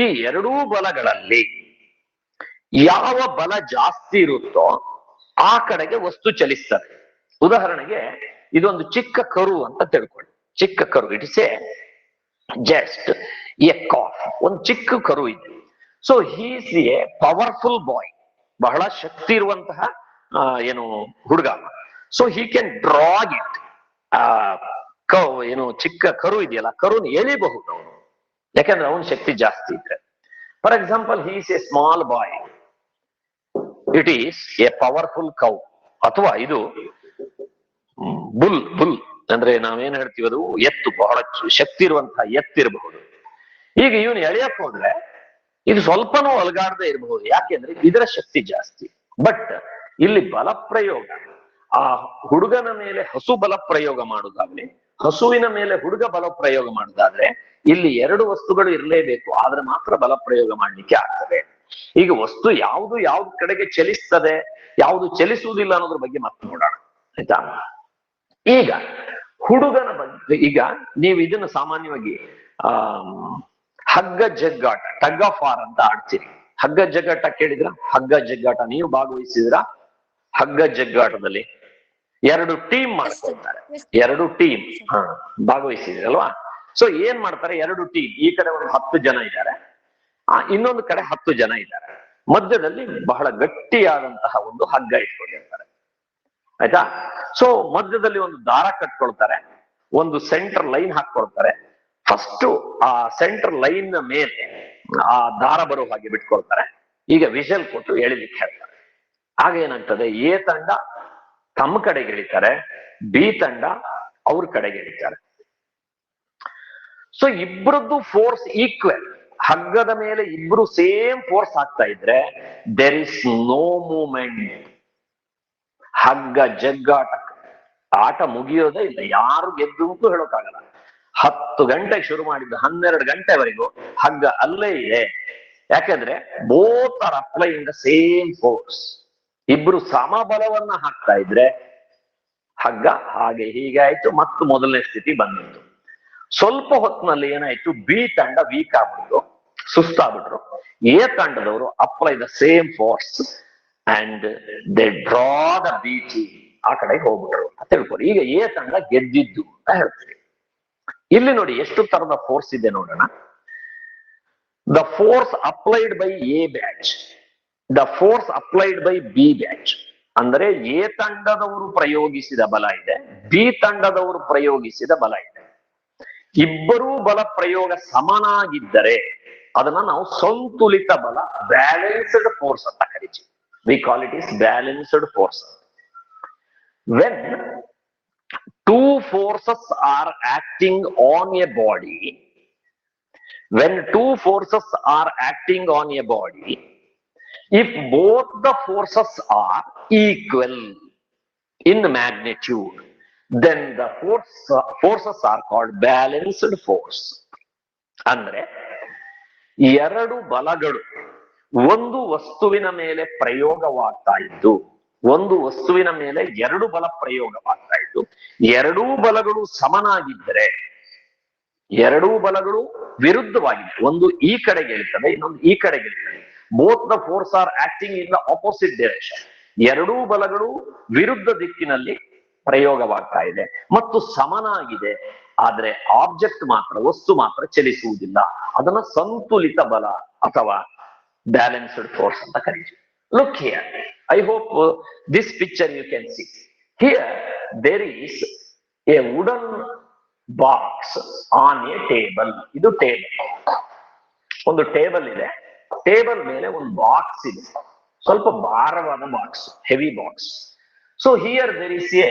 ಈ 2 ಬಲಗಳಲ್ಲಿ ಯಾವ ಬಲ ಜಾಸ್ತಿ ಇರುತ್ತೋ ಆ ಕಡೆಗೆ ವಸ್ತು ಚಲಿಸ್ತದೆ. ಉದಾಹರಣೆಗೆ ಇದೊಂದು ಚಿಕ್ಕ ಕರು ಅಂತ ತಿಳ್ಕೊಳ್ಳಿ. ಚಿಕ್ಕ ಕರು, it is a just a calf, ಒಂದು ಚಿಕ್ಕ ಕರು ಇದೆ. So he's a powerful boy, ಬಹಳ ಶಕ್ತಿ ಇರುವಂತಹ ಏನು ಹುಡುಗ. So he can drag it. ಏನು ಚಿಕ್ಕ ಕರು ಇದೆಯಲ್ಲ, ಕರುನ ಎಳಿಬಹುದು ಅವನು, ಯಾಕಂದ್ರೆ ಅವನ ಶಕ್ತಿ ಜಾಸ್ತಿ ಇದ್ರೆ. For example, he is a small boy, it is a powerful cow. ಅಥವಾ ಇದು ಬುಲ್ ಅಂದ್ರೆ ನಾವೇನ್ ಹೇಳ್ತೀವಿ, ಅದು ಎತ್ತು, ಬಹಳ ಶಕ್ತಿ ಇರುವಂತಹ ಎತ್ತಿರಬಹುದು. ಈಗ ಇವನು ಎಳೆಯಕ್ ಹೋದ್ರೆ ಇದು ಸ್ವಲ್ಪನೂ ಅಲಗಾಡದೆ ಇರಬಹುದು, ಯಾಕೆಂದ್ರೆ ಇದರ ಶಕ್ತಿ ಜಾಸ್ತಿ. ಬಟ್ ಇಲ್ಲಿ ಬಲ ಪ್ರಯೋಗ, ಆ ಹುಡುಗನ ಮೇಲೆ ಹಸು ಬಲ ಪ್ರಯೋಗ ಮಾಡುದಾಗ್ಲಿ, ಹಸುವಿನ ಮೇಲೆ ಹುಡುಗ ಬಲ ಪ್ರಯೋಗ ಮಾಡುದಾದ್ರೆ ಇಲ್ಲಿ 2 ವಸ್ತುಗಳು ಇರಲೇಬೇಕು, ಆದ್ರೆ ಮಾತ್ರ ಬಲ ಪ್ರಯೋಗ ಮಾಡ್ಲಿಕ್ಕೆ ಆಗ್ತದೆ. ಈಗ ವಸ್ತು ಯಾವ್ದು ಕಡೆಗೆ ಚಲಿಸ್ತದೆ, ಯಾವುದು ಚಲಿಸುವುದಿಲ್ಲ ಅನ್ನೋದ್ರ ಬಗ್ಗೆ ಮತ್ತೆ ನೋಡೋಣ, ಆಯ್ತಾ? ಈಗ ಹುಡುಗನ ಬಗ್ಗೆ, ಈಗ ನೀವು ಇದನ್ನು ಸಾಮಾನ್ಯವಾಗಿ ಹಗ್ಗ ಜಗ್ಗಾಟ, ಟಗ್ ಆಫ್ ವಾರ್ ಅಂತ ಆಡ್ತೀರಿ. ಹಗ್ಗ ಜಗ್ಗಾಟ ಕೇಳಿದ್ರ? ಹಗ್ಗ ಜಗ್ಗಾಟ ನೀವು ಭಾಗವಹಿಸಿದ್ರ? ಹಗ್ಗ ಜಗ್ಗಾಟದಲ್ಲಿ 2 ಟೀಮ್ ಮಾಡ್ಕೊಳ್ತಾರೆ, 2 ಟೀಮ್ ಭಾಗವಹಿಸಿದ್ರಲ್ವಾ? ಸೊ ಏನ್ ಮಾಡ್ತಾರೆ, 2 ಟೀಮ್, ಈ ಕಡೆ ಒಂದು 10 ಜನ ಇದ್ದಾರೆ, ಇನ್ನೊಂದು ಕಡೆ 10 ಜನ ಇದ್ದಾರೆ. ಮಧ್ಯದಲ್ಲಿ ಬಹಳ ಗಟ್ಟಿಯಾದಂತಹ ಒಂದು ಹಗ್ಗ ಇಟ್ಕೊಂಡಿರ್ತಾರೆ, ಆಯ್ತಾ? ಸೊ ಮಧ್ಯದಲ್ಲಿ ಒಂದು ದಾರ ಕಟ್ಕೊಳ್ತಾರೆ, ಒಂದು ಸೆಂಟರ್ ಲೈನ್ ಹಾಕೊಳ್ತಾರೆ. ಫಸ್ಟ್ ಆ ಸೆಂಟರ್ ಲೈನ್ ಮೇಲೆ ಆ ದಾರ ಬರೋ ಹಾಗೆ ಬಿಟ್ಕೊಳ್ತಾರೆ. ಈಗ ವಿಷಲ್ ಕೊಟ್ಟು ಎಳಿಲಿಕ್ಕೆ ಹೇಳ್ತಾರೆ. ಆಗ ಏನಾಗ್ತದೆ, ಎ ತಂಡ ತಮ್ಮ ಕಡೆಗೆ ಎಳಿತಾರೆ, ಬಿ ತಂಡ ಅವ್ರ ಕಡೆಗೆ ಎಳಿತಾರೆ. ಸೊ ಇಬ್ಬರದ್ದು ಫೋರ್ಸ್ ಈಕ್ವಲ್. ಹಗ್ಗದ ಮೇಲೆ ಇಬ್ರು ಸೇಮ್ ಫೋರ್ಸ್ ಆಗ್ತಾ ಇದ್ರೆ ದೇರ್ ಇಸ್ ನೋ ಮೂವ್ಮೆಂಟ್. ಹಗ್ಗ ಜಗ್ಗಾಟ ಆಟ ಮುಗಿಯೋದೇ ಇಲ್ಲ, ಯಾರು ಗೆದ್ದು ಅಂತೂ ಹೇಳೋಕ್ಕಾಗಲ್ಲ. 10 ಗಂಟೆಗೆ ಶುರು ಮಾಡಿದ್ದು 12 ಗಂಟೆವರೆಗೂ ಹಗ್ಗ ಅಲ್ಲೇ ಇದೆ. ಯಾಕಂದ್ರೆ both are applying the same force. ಇಬ್ರು ಸಮಬಲವನ್ನ ಹಾಕ್ತಾ ಇದ್ರೆ ಹಗ್ಗ ಹಾಗೆ ಹೀಗೆ ಆಯ್ತು, ಮತ್ತು ಮೊದಲನೇ ಸ್ಥಿತಿ ಬಂದಿತ್ತು. ಸ್ವಲ್ಪ ಹೊತ್ತಿನಲ್ಲಿ ಏನಾಯ್ತು, ಬಿ ತಂಡ ವೀಕ್ ಆಗ್ಬಿಟ್ಟು ಸುಸ್ತಾಗ್ಬಿಟ್ರು. ಎ ತಂಡದವರು apply the same force and they draw the B team, ಆ ಕಡೆಗೆ ಹೋಗ್ಬಿಟ್ರು ಅಂತ ತಿಳ್ಕೊಳ್ಳಿ. ಈಗ ಎ ತಂಡ ಗೆದ್ದಿದ್ದು ಅಂತ ಹೇಳ್ತೀವಿ. ಇಲ್ಲಿ ನೋಡಿ ಎಷ್ಟು ತರದ ಫೋರ್ಸ್ ಇದೆ ನೋಡೋಣ. The force applied by A batch, the force applied by B batch. ಅಂದ್ರೆ ಎ ತಂಡದವರು ಪ್ರಯೋಗಿಸಿದ ಬಲ ಇದೆ, ಬಿ ತಂಡದವರು ಪ್ರಯೋಗಿಸಿದ ಬಲ ಇದೆ. ಇಬ್ಬರೂ ಬಲ ಪ್ರಯೋಗ ಸಮನಾಗಿದ್ದರೆ ಅದನ್ನ ನಾವು ಸಂತುಲಿತ ಬಲ, ಬ್ಯಾಲೆನ್ಸ್ಡ್ ಫೋರ್ಸ್ ಅಂತ ಕರಿತೀವಿ. We call it is balanced force. When two forces are acting on a body, when two forces are acting on a body, if both the forces are equal in magnitude, then the forces are called balanced force. ಅಂದ್ರೆ 2 ಬಲಗಳು ಒಂದು ವಸ್ತುವಿನ ಮೇಲೆ ಪ್ರಯೋಗವಾಗ್ತಾ ಇದ್ದು, ಒಂದು ವಸ್ತುವಿನ ಮೇಲೆ 2 ಬಲ ಪ್ರಯೋಗವಾಗ್ತಾ ಇದ್ದು, 2 ಬಲಗಳು ಸಮನಾಗಿದ್ದರೆ, 2 ಬಲಗಳು ವಿರುದ್ಧವಾಗಿದೆ, ಒಂದು ಈ ಕಡೆಗೆ ಇರ್ತದೆ, ಇನ್ನೊಂದು ಈ ಕಡೆಗೆ ಇರ್ತದೆ. Both the force are acting in the opposite direction. 2 ಬಲಗಳು ವಿರುದ್ಧ ದಿಕ್ಕಿನಲ್ಲಿ ಪ್ರಯೋಗವಾಗ್ತಾ ಇದೆ ಮತ್ತು ಸಮನಾಗಿದೆ. ಆದ್ರೆ ಆಬ್ಜೆಕ್ಟ್ ಮಾತ್ರ, ವಸ್ತು ಮಾತ್ರ ಚಲಿಸುವುದಿಲ್ಲ. ಅದನ್ನ ಸಂತುಲಿತ ಬಲ ಅಥವಾ ಬ್ಯಾಲೆನ್ಸ್ಡ್ ಫೋರ್ಸ್ ಅಂತ ಕರೀತೀವಿ. Look here. I hope this picture you can see. Here there is a wooden box on a table. ಇದು ಟೇಬಲ್, ಒಂದು ಟೇಬಲ್ ಇದೆ. ಟೇಬಲ್ ಮೇಲೆ ಒಂದು ಬಾಕ್ಸ್ ಇದೆ, ಸ್ವಲ್ಪ ಭಾರವಾದ box, heavy box. So here there is a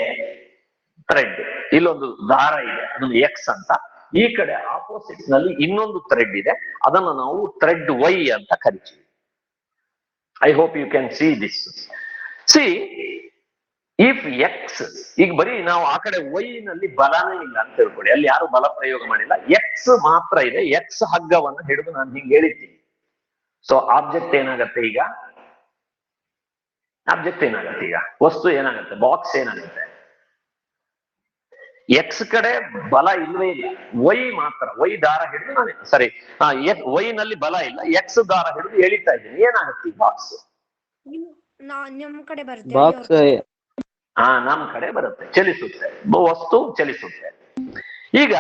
thread, ಇಲ್ಲೊಂದು ದಾರ ಇದೆ, ಅದೊಂದು ಎಕ್ಸ್ ಅಂತ ಈ ಕಡೆ ಆಪೋಸಿಟ್ ನಲ್ಲಿ ಇನ್ನೊಂದು ಥ್ರೆಡ್ ಇದೆ, ಅದನ್ನು ನಾವು ಥ್ರೆಡ್ ವೈ ಅಂತ ಕರಿತೀವಿ. I hope you can see this. See if X, ಈಗ ಬರೀ ನಾವು ಆ ಕಡೆ ವೈ ನಲ್ಲಿ ಬಲನೇ ಇಲ್ಲ ಅಂತ ತಿಳ್ಕೊಳ್ಳಿ, ಅಲ್ಲಿ ಯಾರು ಬಲ ಪ್ರಯೋಗ ಮಾಡಿಲ್ಲ, ಎಕ್ಸ್ ಮಾತ್ರ ಇದೆ. ಎಕ್ಸ್ ಹಗ್ಗವನ್ನು ಹಿಡಿದು ನಾನು ಹಿಂಗೆ ಹೇಳಿದ್ದೀನಿ. ಸೊ ಆಬ್ಜೆಕ್ಟ್ ಏನಾಗತ್ತೆ ಈಗ? ಆಬ್ಜೆಕ್ಟ್ ಏನಾಗತ್ತೆ ಈಗ? ವಸ್ತು ಏನಾಗತ್ತೆ? ಬಾಕ್ಸ್ ಏನಾಗುತ್ತೆ? ಎಕ್ಸ್ ಕಡೆ ಬಲ ಇಲ್ವೇ ಇಲ್ಲ, ವೈ ಮಾತ್ರ. ವೈ ದಾರ ಹಿಡಿದು ನಾನು ಸರಿ, ವೈ ನಲ್ಲಿ ಬಲ ಇಲ್ಲ, ಎಕ್ಸ್ ದಾರ ಹಿಡಿದು ಎಳಿತಾ ಇದ್ದೀನಿ. ಏನಾಗುತ್ತೆ ಈ ಬಾಕ್ಸ್? ನಮ್ ಕಡೆ ಬರುತ್ತೆ, ಬಾಕ್ಸ್ ನಮ್ ಕಡೆ ಬರುತ್ತೆ, ಚಲಿಸುತ್ತೆ, ವಸ್ತು ಚಲಿಸುತ್ತೆ. ಈಗ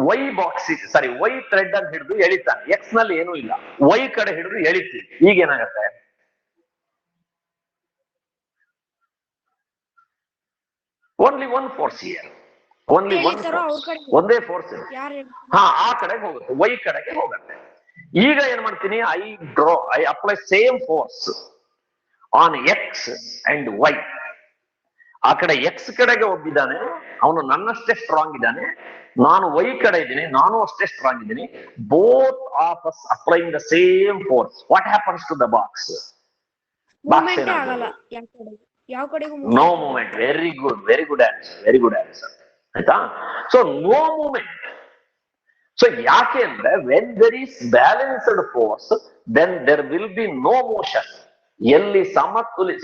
ವೈ ಬಾಕ್ಸ್ ಸಾರಿ ವೈ ಥ್ರೆಡ್ ಅನ್ನು ಹಿಡಿದು ಎಳಿತಾನೆ, ಎಕ್ಸ್ ನಲ್ಲಿ ಏನೂ ಇಲ್ಲ, ವೈ ಕಡೆ ಹಿಡಿದು ಎಳಿತೀವಿ. ಈಗ ಏನಾಗತ್ತೆ? Only one force here, only one force, ಒಂದೇ ಫೋರ್ಸ್. ಆ ಕಡೆಗೆ ಹೋಗುತ್ತೆ, ವೈ ಕಡೆಗೆ ಹೋಗುತ್ತೆ. ಈಗ ಏನ್ ಮಾಡ್ತೀನಿ? I apply same force on X and Y. ಆ ಕಡೆ ಎಕ್ಸ್ ಕಡೆಗೆ ಹೋಗಿದ್ದಾನೆ, ಅವನು ನನ್ನಷ್ಟೇ ಸ್ಟ್ರಾಂಗ್ ಇದ್ದಾನೆ, ನಾನು ವೈ ಕಡೆ ಇದ್ದೀನಿ, ನಾನು ಅಷ್ಟೇ ಸ್ಟ್ರಾಂಗ್ ಇದ್ದೀನಿ. Both of us applying the same force. What happens to the box? Box ಏನಾಗಲ್ಲ, ಯಾವ ಕಡೆಗೂ no movement. Very good, very good answer, very good answer. ಆಯ್ತಾ? So no movement. ಸೊ ಯಾಕೆ ಅಂದ್ರೆ when there is balanced force then there will be no motion. ಎಲ್ಲಿ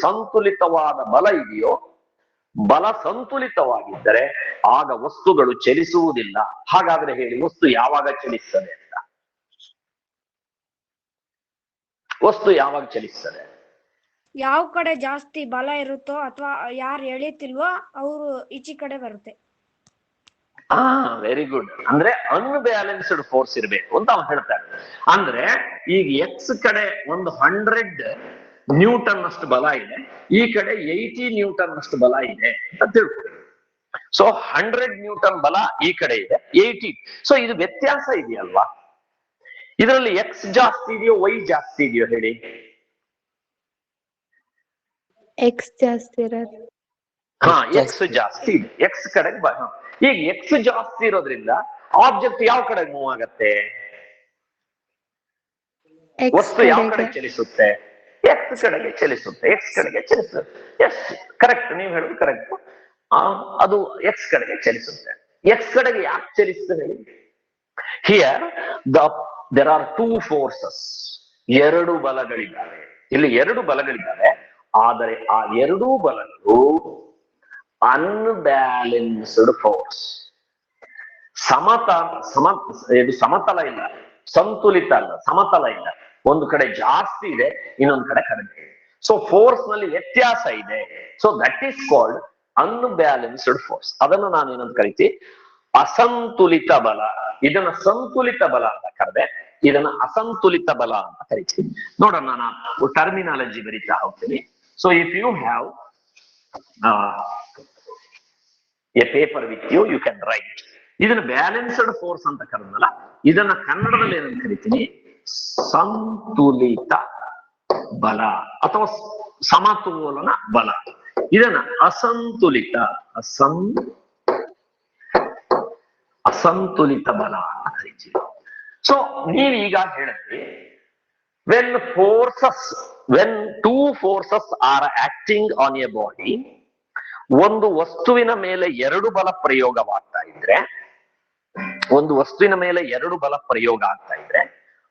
ಸಂತುಲಿತವಾದ ಬಲ ಇದೆಯೋ, ಬಲ ಸಂತುಲಿತವಾಗಿದ್ದರೆ ಆಗ ವಸ್ತುಗಳು ಚಲಿಸುವುದಿಲ್ಲ. ಹಾಗಾದ್ರೆ ಹೇಳಿ, ವಸ್ತು ಯಾವಾಗ ಚಲಿಸ್ತದೆ ಅಂತ? ವಸ್ತು ಯಾವಾಗ ಚಲಿಸ್ತದೆ? ಯಾವ ಕಡೆ ಜಾಸ್ತಿ ಬಲ ಇರುತ್ತೋ ಅಥವಾ ಯಾರು ಎಳಿತಿಲ್ವೋ ಅವರು ಈಚೆ ಕಡೆ ಬರುತ್ತೆ. Very good. ಅಂದ್ರೆ ಅನ್ಬ್ಯಾಲೆನ್ಸ್ಡ್ ಫೋರ್ಸ್ ಇರಬೇಕು ಅಂತ ಅವ್ನು ಹೇಳ್ತಾರೆ. ಅಂದ್ರೆ ಈಗ ಎಕ್ಸ್ ಕಡೆ ಒಂದು 100 ನ್ಯೂಟನ್ ಅಷ್ಟು ಬಲ ಇದೆ, ಈ ಕಡೆ 80 ನ್ಯೂಟನ್ ಅಷ್ಟು ಬಲ ಇದೆ ಅಂತ ತಿಳ್ಕೊಳ್ಳಿ. ಸೊ 100 ನ್ಯೂಟನ್ ಬಲ ಈ ಕಡೆ ಇದೆ, 80. ಸೊ ಇದು ವ್ಯತ್ಯಾಸ ಇದೆಯಲ್ವಾ? ಇದರಲ್ಲಿ ಎಕ್ಸ್ ಜಾಸ್ತಿ ಇದೆಯೋ ವೈ ಜಾಸ್ತಿ ಇದೆಯೋ ಹೇಳಿ? ಎಕ್ಸ್ ಜಾಸ್ತಿ ಇರೋದು. ಎಕ್ಸ್ ಜಾಸ್ತಿ ಇದೆ, ಎಕ್ಸ್ ಕಡೆಗೆ ಈಗ ಎಕ್ಸ್ ಜಾಸ್ತಿ ಇರೋದ್ರಿಂದ ಆಬ್ಜೆಕ್ಟ್ ಯಾವ ಕಡೆ ಮೂವ್ ಆಗತ್ತೆ? ವಸ್ತು ಯಾವ ಕಡೆ ಚಲಿಸುತ್ತೆ? ಎಕ್ಸ್ ಕಡೆಗೆ ಚಲಿಸುತ್ತೆ, ಎಕ್ಸ್ ಕಡೆಗೆ ಚಲಿಸುತ್ತೆ. ಎಸ್, ಕರೆಕ್ಟ್, ನೀವು ಹೇಳೋದು ಕರೆಕ್ಟ್. ಅದು ಎಕ್ಸ್ ಕಡೆಗೆ ಚಲಿಸುತ್ತೆ. ಎಕ್ಸ್ ಕಡೆಗೆ ಯಾಕೆ ಚಲಿಸುತ್ತೆ ಹೇಳಿ? Here there are 2 forces. 2 ಬಲಗಳಿದ್ದಾವೆ. ಇಲ್ಲಿ 2 ಬಲಗಳಿದ್ದಾವೆ, ಆದರೆ ಆ 2 ಬಲಗಳು ಅನ್ಬ್ಯಾಲೆನ್ಸ್ಡ್ ಫೋರ್ಸ್. ಇದು ಸಮತಲ ಇಲ್ಲ, ಸಂತುಲಿತ ಅಲ್ಲ, ಸಮತಲ ಇಲ್ಲ. ಒಂದು ಕಡೆ ಜಾಸ್ತಿ ಇದೆ, ಇನ್ನೊಂದು ಕಡೆ ಕಡಿಮೆ ಇದೆ. ಸೊ ಫೋರ್ಸ್ ನಲ್ಲಿ ವ್ಯತ್ಯಾಸ ಇದೆ. So that is called unbalanced force. ಅದನ್ನು ನಾನು ಏನಂತ ಕರಿತೀನಿ? ಅಸಂತುಲಿತ ಬಲ. ಇದನ್ನ ಸಂತುಲಿತ ಬಲ ಅಂತ ಕರೆದೆ, ಇದನ್ನ ಅಸಂತುಲಿತ ಬಲ ಅಂತ ಕರಿತೀನಿ. ನೋಡೋಣ, ನಾನು ಟರ್ಮಿನಾಲಜಿ ಬರೀತಾ ಹೋಗ್ತೀನಿ. So if you have a paper with you, you can write. ಇದನ್ನ ಬ್ಯಾಲೆನ್ಸ್ಡ್ ಫೋರ್ಸ್ ಅಂತ ಕರೆದಲ್ಲ, ಇದನ್ನ ಕನ್ನಡದಲ್ಲಿ ಏನಂತ ಕರಿತೀನಿ? ಸಂತುಲಿತ ಬಲ ಅಥವಾ ಸಮತೋಲನ ಬಲ. ಇದನ್ನ ಅಸಂತುಲಿತ ಬಲ ಅಂತ ಕರಿತೀವಿ. ಸೊ ನೀವೀಗ ಹೇಳಿದ್ರಿ, when 2 forces are acting on a body, ಒಂದು ವಸ್ತುವಿನ ಮೇಲೆ 2 ಬಲ ಪ್ರಯೋಗವಾಗ್ತಾ ಇದ್ರೆ, ಒಂದು ವಸ್ತುವಿನ ಮೇಲೆ 2 ಬಲ ಪ್ರಯೋಗ ಆಗ್ತಾ ಇದ್ರೆ,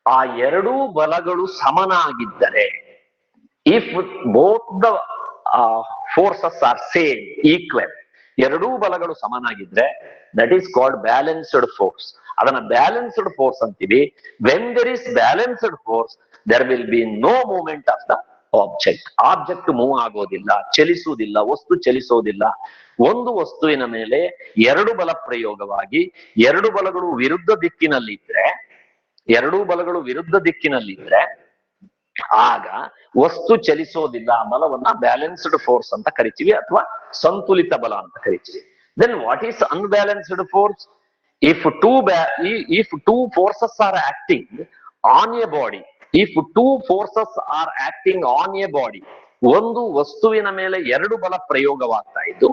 ಆ 2 ಬಲಗಳು ಸಮನಾಗಿದ್ದರೆ, if both the forces are same, equal, 2 ಬಲಗಳು ಸಮನಾಗಿದ್ರೆ that is called balanced force. ಅದನ್ನ ಬ್ಯಾಲೆನ್ಸ್ಡ್ ಫೋರ್ಸ್ ಅಂತೀವಿ. When there is balanced force there will be no movement of the object. Object move ಆಗೋದಿಲ್ಲ, ಚಲಿಸುವುದಿಲ್ಲ, ವಸ್ತು ಚಲಿಸೋದಿಲ್ಲ. ಒಂದು ವಸ್ತುವಿನ ಮೇಲೆ 2 ಬಲ ಪ್ರಯೋಗವಾಗಿ 2 ಬಲಗಳು ವಿರುದ್ಧ ದಿಕ್ಕಿನಲ್ಲಿದ್ರೆ, 2 ಬಲಗಳು ವಿರುದ್ಧ ದಿಕ್ಕಿನಲ್ಲಿದ್ರೆ ಆಗ ವಸ್ತು ಚಲಿಸೋದಿಲ್ಲ. ಆ ಬಲವನ್ನ ಬ್ಯಾಲೆನ್ಸ್ಡ್ ಫೋರ್ಸ್ ಅಂತ ಕರಿತೀವಿ ಅಥವಾ ಸಂತುಲಿತ ಬಲ ಅಂತ ಕರಿತೀವಿ. Then what is unbalanced force? If two forces are acting on a body, if 2 forces are acting on a body, ಒಂದು ವಸ್ತುವಿನ ಮೇಲೆ 2 ಬಲ ಪ್ರಯೋಗವಾಗ್ತಾ ಇದ್ದು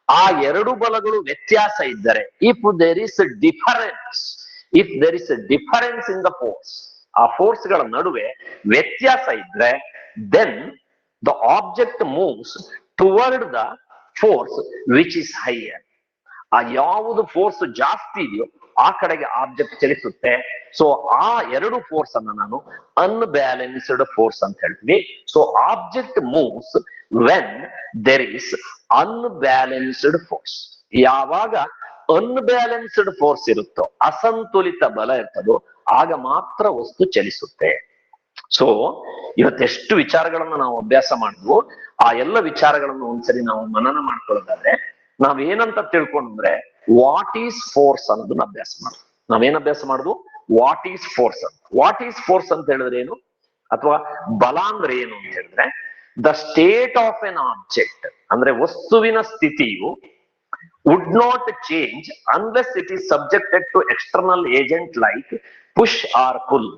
ಆ ಎರಡು ಬಲಗಳು ವ್ಯತ್ಯಾಸ ಇದ್ದರೆ, if there is difference in the force, ಆ ಫೋರ್ಸ್ ಗಳ ನಡುವೆ ವ್ಯತ್ಯಾಸ ಇದ್ರೆ, then the object moves toward the force which is higher. ಆ ಯಾವುದು ಫೋರ್ಸ್ ಜಾಸ್ತಿ ಇದೆಯೋ ಆ ಕಡೆಗೆ ಆಬ್ಜೆಕ್ಟ್ ಚಲಿಸುತ್ತೆ. ಸೊ ಆ ಎರಡು ಫೋರ್ಸ್ ಅನ್ನ ನಾನು ಅನ್ಬ್ಯಾಲೆನ್ಸ್ಡ್ ಫೋರ್ಸ್ ಅಂತ ಹೇಳ್ತೀವಿ. So object moves when there is unbalanced force. ಯಾವಾಗ ಅನ್ಬ್ಯಾಲೆನ್ಸ್ಡ್ ಫೋರ್ಸ್ ಇರುತ್ತೋ, ಅಸಂತುಲಿತ ಬಲ ಇರ್ತದೋ, ಆಗ ಮಾತ್ರ ವಸ್ತು ಚಲಿಸುತ್ತೆ. ಸೊ ಇವತ್ತೆಷ್ಟು ವಿಚಾರಗಳನ್ನು ನಾವು ಅಭ್ಯಾಸ ಮಾಡಿದ್ವು, ಆ ಎಲ್ಲ ವಿಚಾರಗಳನ್ನು ಒಂದ್ಸರಿ ನಾವು ಮನನ ಮಾಡ್ಕೊಳ್ಳೋದಾದ್ರೆ ನಾವೇನಂತ ತಿಳ್ಕೊಂಡ್ರೆ, ವಾಟ್ ಈಸ್ ಫೋರ್ಸ್ ಅನ್ನೋದನ್ನ ಅಭ್ಯಾಸ ಮಾಡುದು. ನಾವೇನ್ ಅಭ್ಯಾಸ ಮಾಡುದು? ವಾಟ್ ಈಸ್ ಫೋರ್ಸ್ ಅಂತ. ವಾಟ್ ಈಸ್ ಫೋರ್ಸ್ ಅಂತ ಹೇಳಿದ್ರೆ ಏನು, ಅಥವಾ ಬಲ ಅಂದ್ರೆ ಏನು ಅಂತ ಹೇಳಿದ್ರೆ, the state of an object, ಅಂದ್ರೆ ವಸ್ತುವಿನ ಸ್ಥಿತಿಯು would not change unless it is subjected to external agent like push or pull.